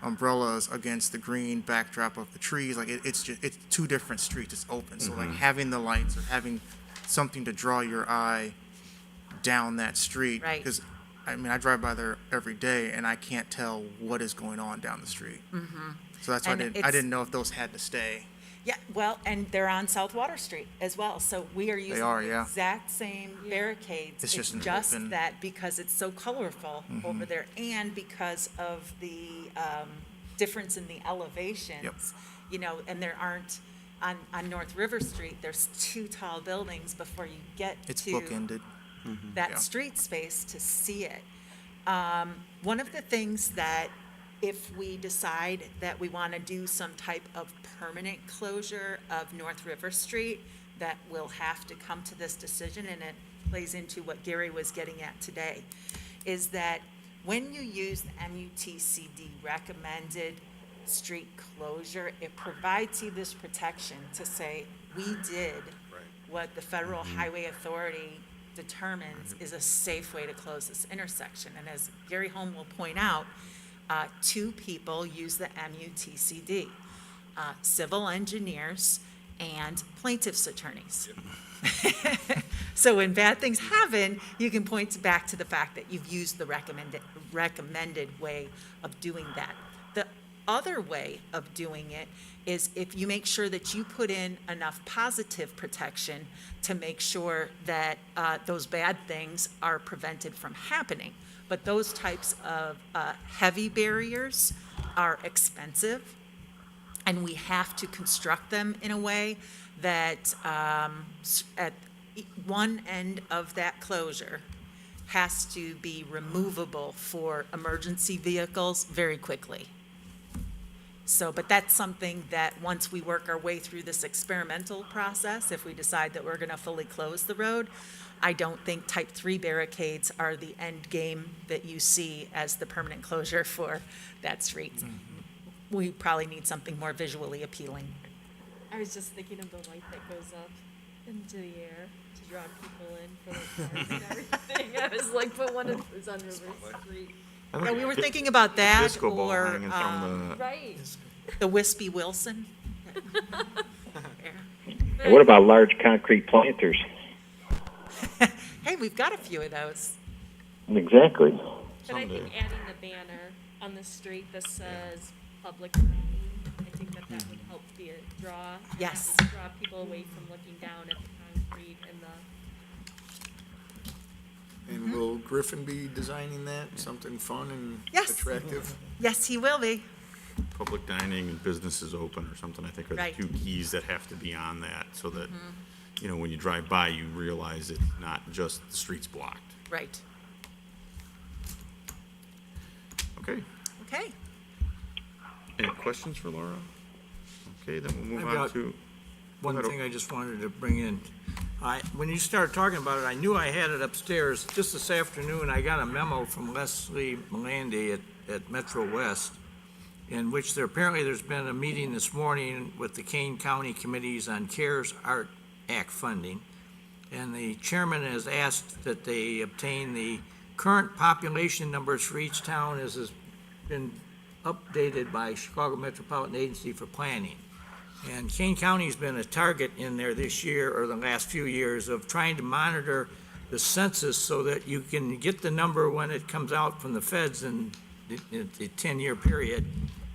umbrellas against the green backdrop of the trees. Like it's two different streets. It's open. So like having the lights or having something to draw your eye down that street. Right. Because I drive by there every day and I can't tell what is going on down the street. Mm-hmm. So that's why And I it's- didn't know if those had to stay. Yeah, well, and they're on South Water Street as well, so we are using are, the yeah. exact same barricades. It's just an just open- that because it's so colorful over there and because of the difference in the elevations, and there aren't, on North River Street, there's two tall buildings before you get It's to bookended. that Yeah. street space to see it. One of the things that if we decide that we want to do some type of permanent closure of North River Street, that will have to come to this decision, and it plays into what Gary was getting at today, is that when you use the MUTCD recommended street closure, it provides you this protection to say, we did what the Federal Highway Authority determines is a safe way to close this intersection. And as Gary Holm will point out, two people use the MUTCD, civil engineers and plaintiff's attorneys. So when bad things happen, you can point back to the fact that you've used the recommended way of doing that. The other way of doing it is if you make sure that you put in enough positive protection to make sure that those bad things are prevented from happening. But those types of heavy barriers are expensive, and we have to construct them in a way that at one end of that closure has to be removable for emergency vehicles very quickly. So, but that's something that once we work our way through this experimental process, if we decide that we're gonna fully close the road, I don't think type 3 barricades are the end game that you see as the permanent closure for that street. We probably need something more visually appealing. I was just thinking of the light that goes up into the air to draw people in for the cars and everything. I was like, put one of those on River Street. Yeah, we were thinking about that, Disco ball or hanging from the, Right. the Wispy Wilson. And what about large concrete planters? Hey, we've got a few of those. Exactly. But I Someday. think adding the banner on the street that says public dining, I think that would help be a draw. Yes. Draw people away from looking down at the concrete and the. And will Griffin be designing that, something fun and Yes. attractive? Yes, he will be. public dining and businesses open or something, I think, are the Right. two keys that have to be on that, so that, when you drive by, you realize it's not just the streets blocked. Right. Okay, Okay. any questions for Laura? Okay, then we'll move I've on got to. One ahead. thing I just wanted to bring in. When you started talking about it, I knew I had it upstairs. Just this afternoon, I got a memo from Leslie Melandy at Metro West, in which apparently there's been a meeting this morning with the Kane County Committees on CARES Art Act funding. And the chairman has asked that they obtain the current population numbers for each town as has been updated by Chicago Metropolitan Agency for Planning. And Kane County's been a target in there this year, or the last few years, of trying to monitor the census so that you can get the number when it comes out from the feds in the 10-year period.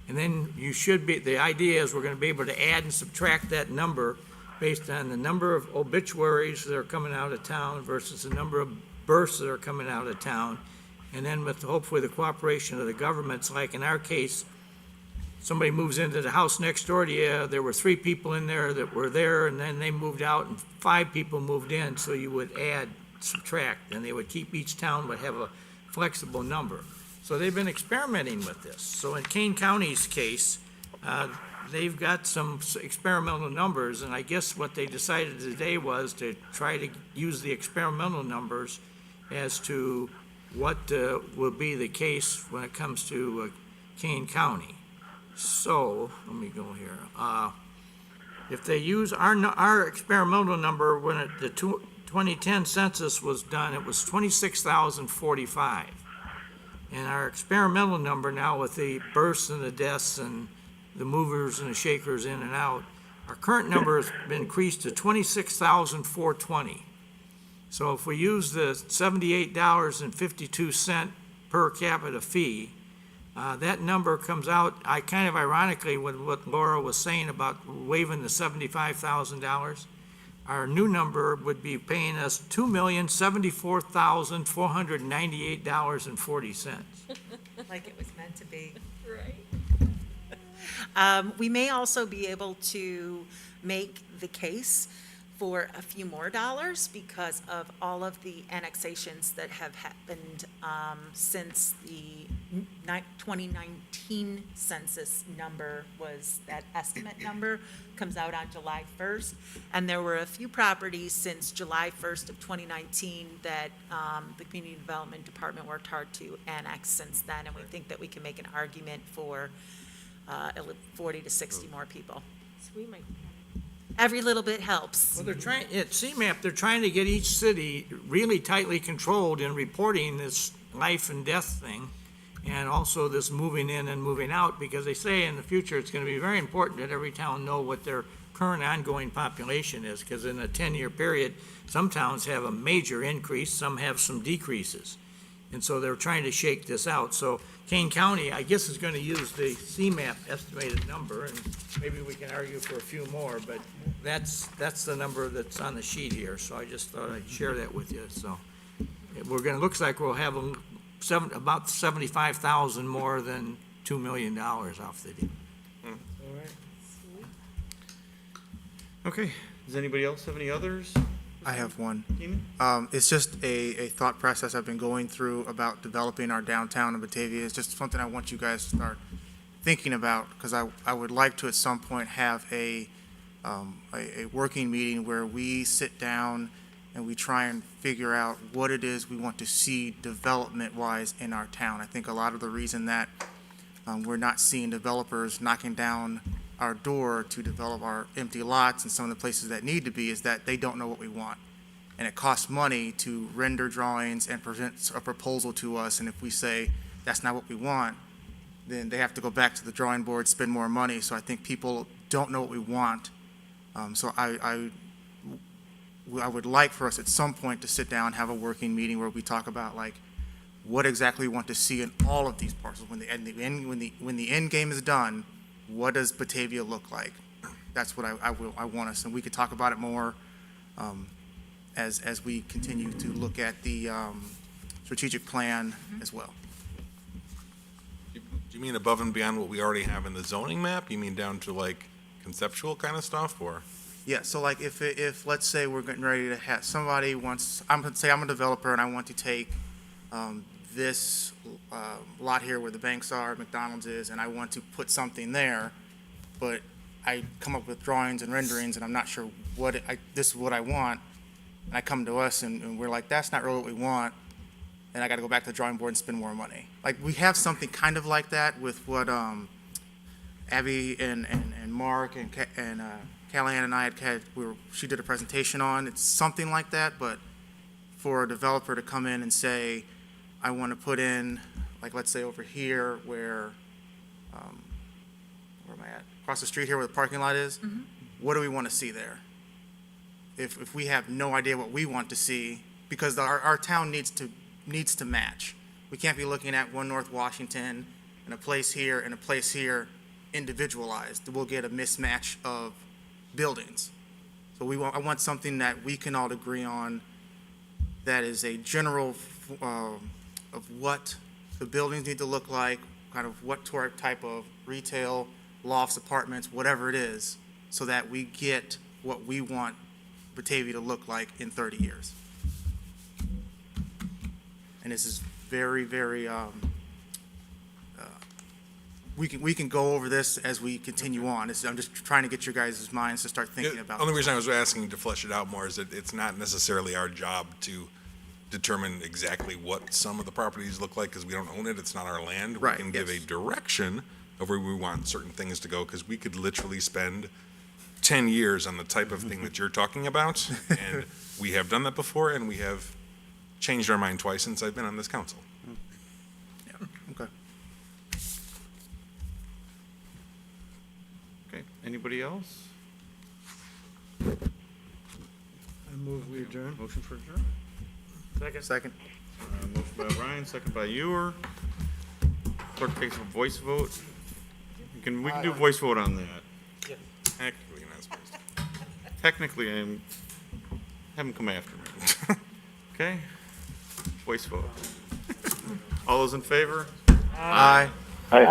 And then you should be, the idea is we're gonna be able to add and subtract that number based on the number of obituaries that are coming out of town versus the number of births that are coming out of town. And then with hopefully the cooperation of the governments, like in our case, somebody moves into the house next door to you, there were 3 people in there that were there, and then they moved out, and 5 people moved in, so you would add, subtract, and they would keep, each town would have a flexible number. So they've been experimenting with this. So in Kane County's case, they've got some experimental numbers, and I guess what they decided today was to try to use the experimental numbers as to what will be the case when it comes to Kane County. So, let me go here. If they use our experimental number, when the 2010 census was done, it was 26,045. And our experimental number now, with the births and the deaths and the movers and the shakers in and out, our current number has been increased to 26,420. So if we use the $78.52 per capita fee, that number comes out, I kind of ironically, with what Laura was saying about waiving the $75,000, our new number would be paying us $2,074,498.40. Like it was meant to be. Right. We may also be able to make the case for a few more dollars because of all of the annexations that have happened since the 2019 census number was, that estimate number comes out on July 1st. And there were a few properties since July 1st of 2019 that the Community Development Department worked hard to annex since then. And we think that we can make an argument for 40 to 60 more people. So we might. Every little bit helps. Well, they're trying, at CMAP, they're trying to get each city really tightly controlled in reporting this life and death thing, and also this moving in and moving out, because they say in the future it's going to be very important that every town know what their current ongoing population is, because in a 10-year period, some towns have a major increase, some have some decreases. And so they're trying to shake this out. So Kane County, I guess, is going to use the CMAP estimated number, and maybe we can argue for a few more, but that's the number that's on the sheet here. So I just thought I'd share that with you. So we're going to, looks like we'll have about 75,000 more than $2 million off the deal. All right. Okay, does anybody else have any others? I have one. Keeman? It's just a thought process I've been going through about developing our downtown in Batavia. It's just something I want you guys to start thinking about, because I would like to at some point have a working meeting where we sit down and we try and figure out what it is we want to see development-wise in our town. I think a lot of the reason that we're not seeing developers knocking down our door to develop our empty lots and some of the places that need to be is that they don't know what we want. And it costs money to render drawings and present a proposal to us, and if we say that's not what we want, then they have to go back to the drawing board, spend more money. So I think people don't know what we want. So I would like for us at some point to sit down, have a working meeting where we talk about like what exactly we want to see in all of these parcels. When the end game is done, what does Batavia look like? That's what I want us, and we could talk about it more as we continue to look at the strategic plan as well. Do you mean above and beyond what we already have in the zoning map? You mean down to like conceptual kind of stuff, or? Yeah, so like if let's say we're getting ready to have, somebody wants, I'm a developer and I want to take this lot here where the banks are, McDonald's is, and I want to put something there, but I come up with drawings and renderings and I'm not sure this is what I want, and I come to us and we're like, that's not really what we want, and I got to go back to the drawing board and spend more money. Like, we have something kind of like that with what Abby and Mark and Callahan and I had she did a presentation on. It's something like that, but for a developer to come in and say, I want to put in, like, let's say over here where am I at? across the street here where the parking lot is, what do we want to see there? If we have no idea what we want to see, because our town needs to match. We can't be looking at one North Washington and a place here and a place here individualized. We'll get a mismatch of buildings. So I want something that we can all agree on that is a general of what the buildings need to look like, kind of what type of retail, lofts, apartments, whatever it is, so that we get what we want Batavia to look like in 30 years. And this is very, very, we can go over this as we continue on. I'm just trying to get your guys' minds to start thinking about The only this. reason I was asking to flesh it out more is that it's not necessarily our job to determine exactly what some of the properties look like, because we don't own it, it's not our land. Right, We can give a direction of where we want certain things to go, because we could literally spend 10 years on the type of thing that you're talking about, and we have done that before, and we have changed our mind twice since I've been on this council. Okay. Okay, anybody else? I move we adjourn. Motion for adjourn? Second. Motion by Ryan, second by Ewer. Clerk takes a voice vote. We can do voice vote on that. Technically, you're not supposed to. Technically, have him come after me. Okay? Voice vote. All those in favor? Aye. Aye.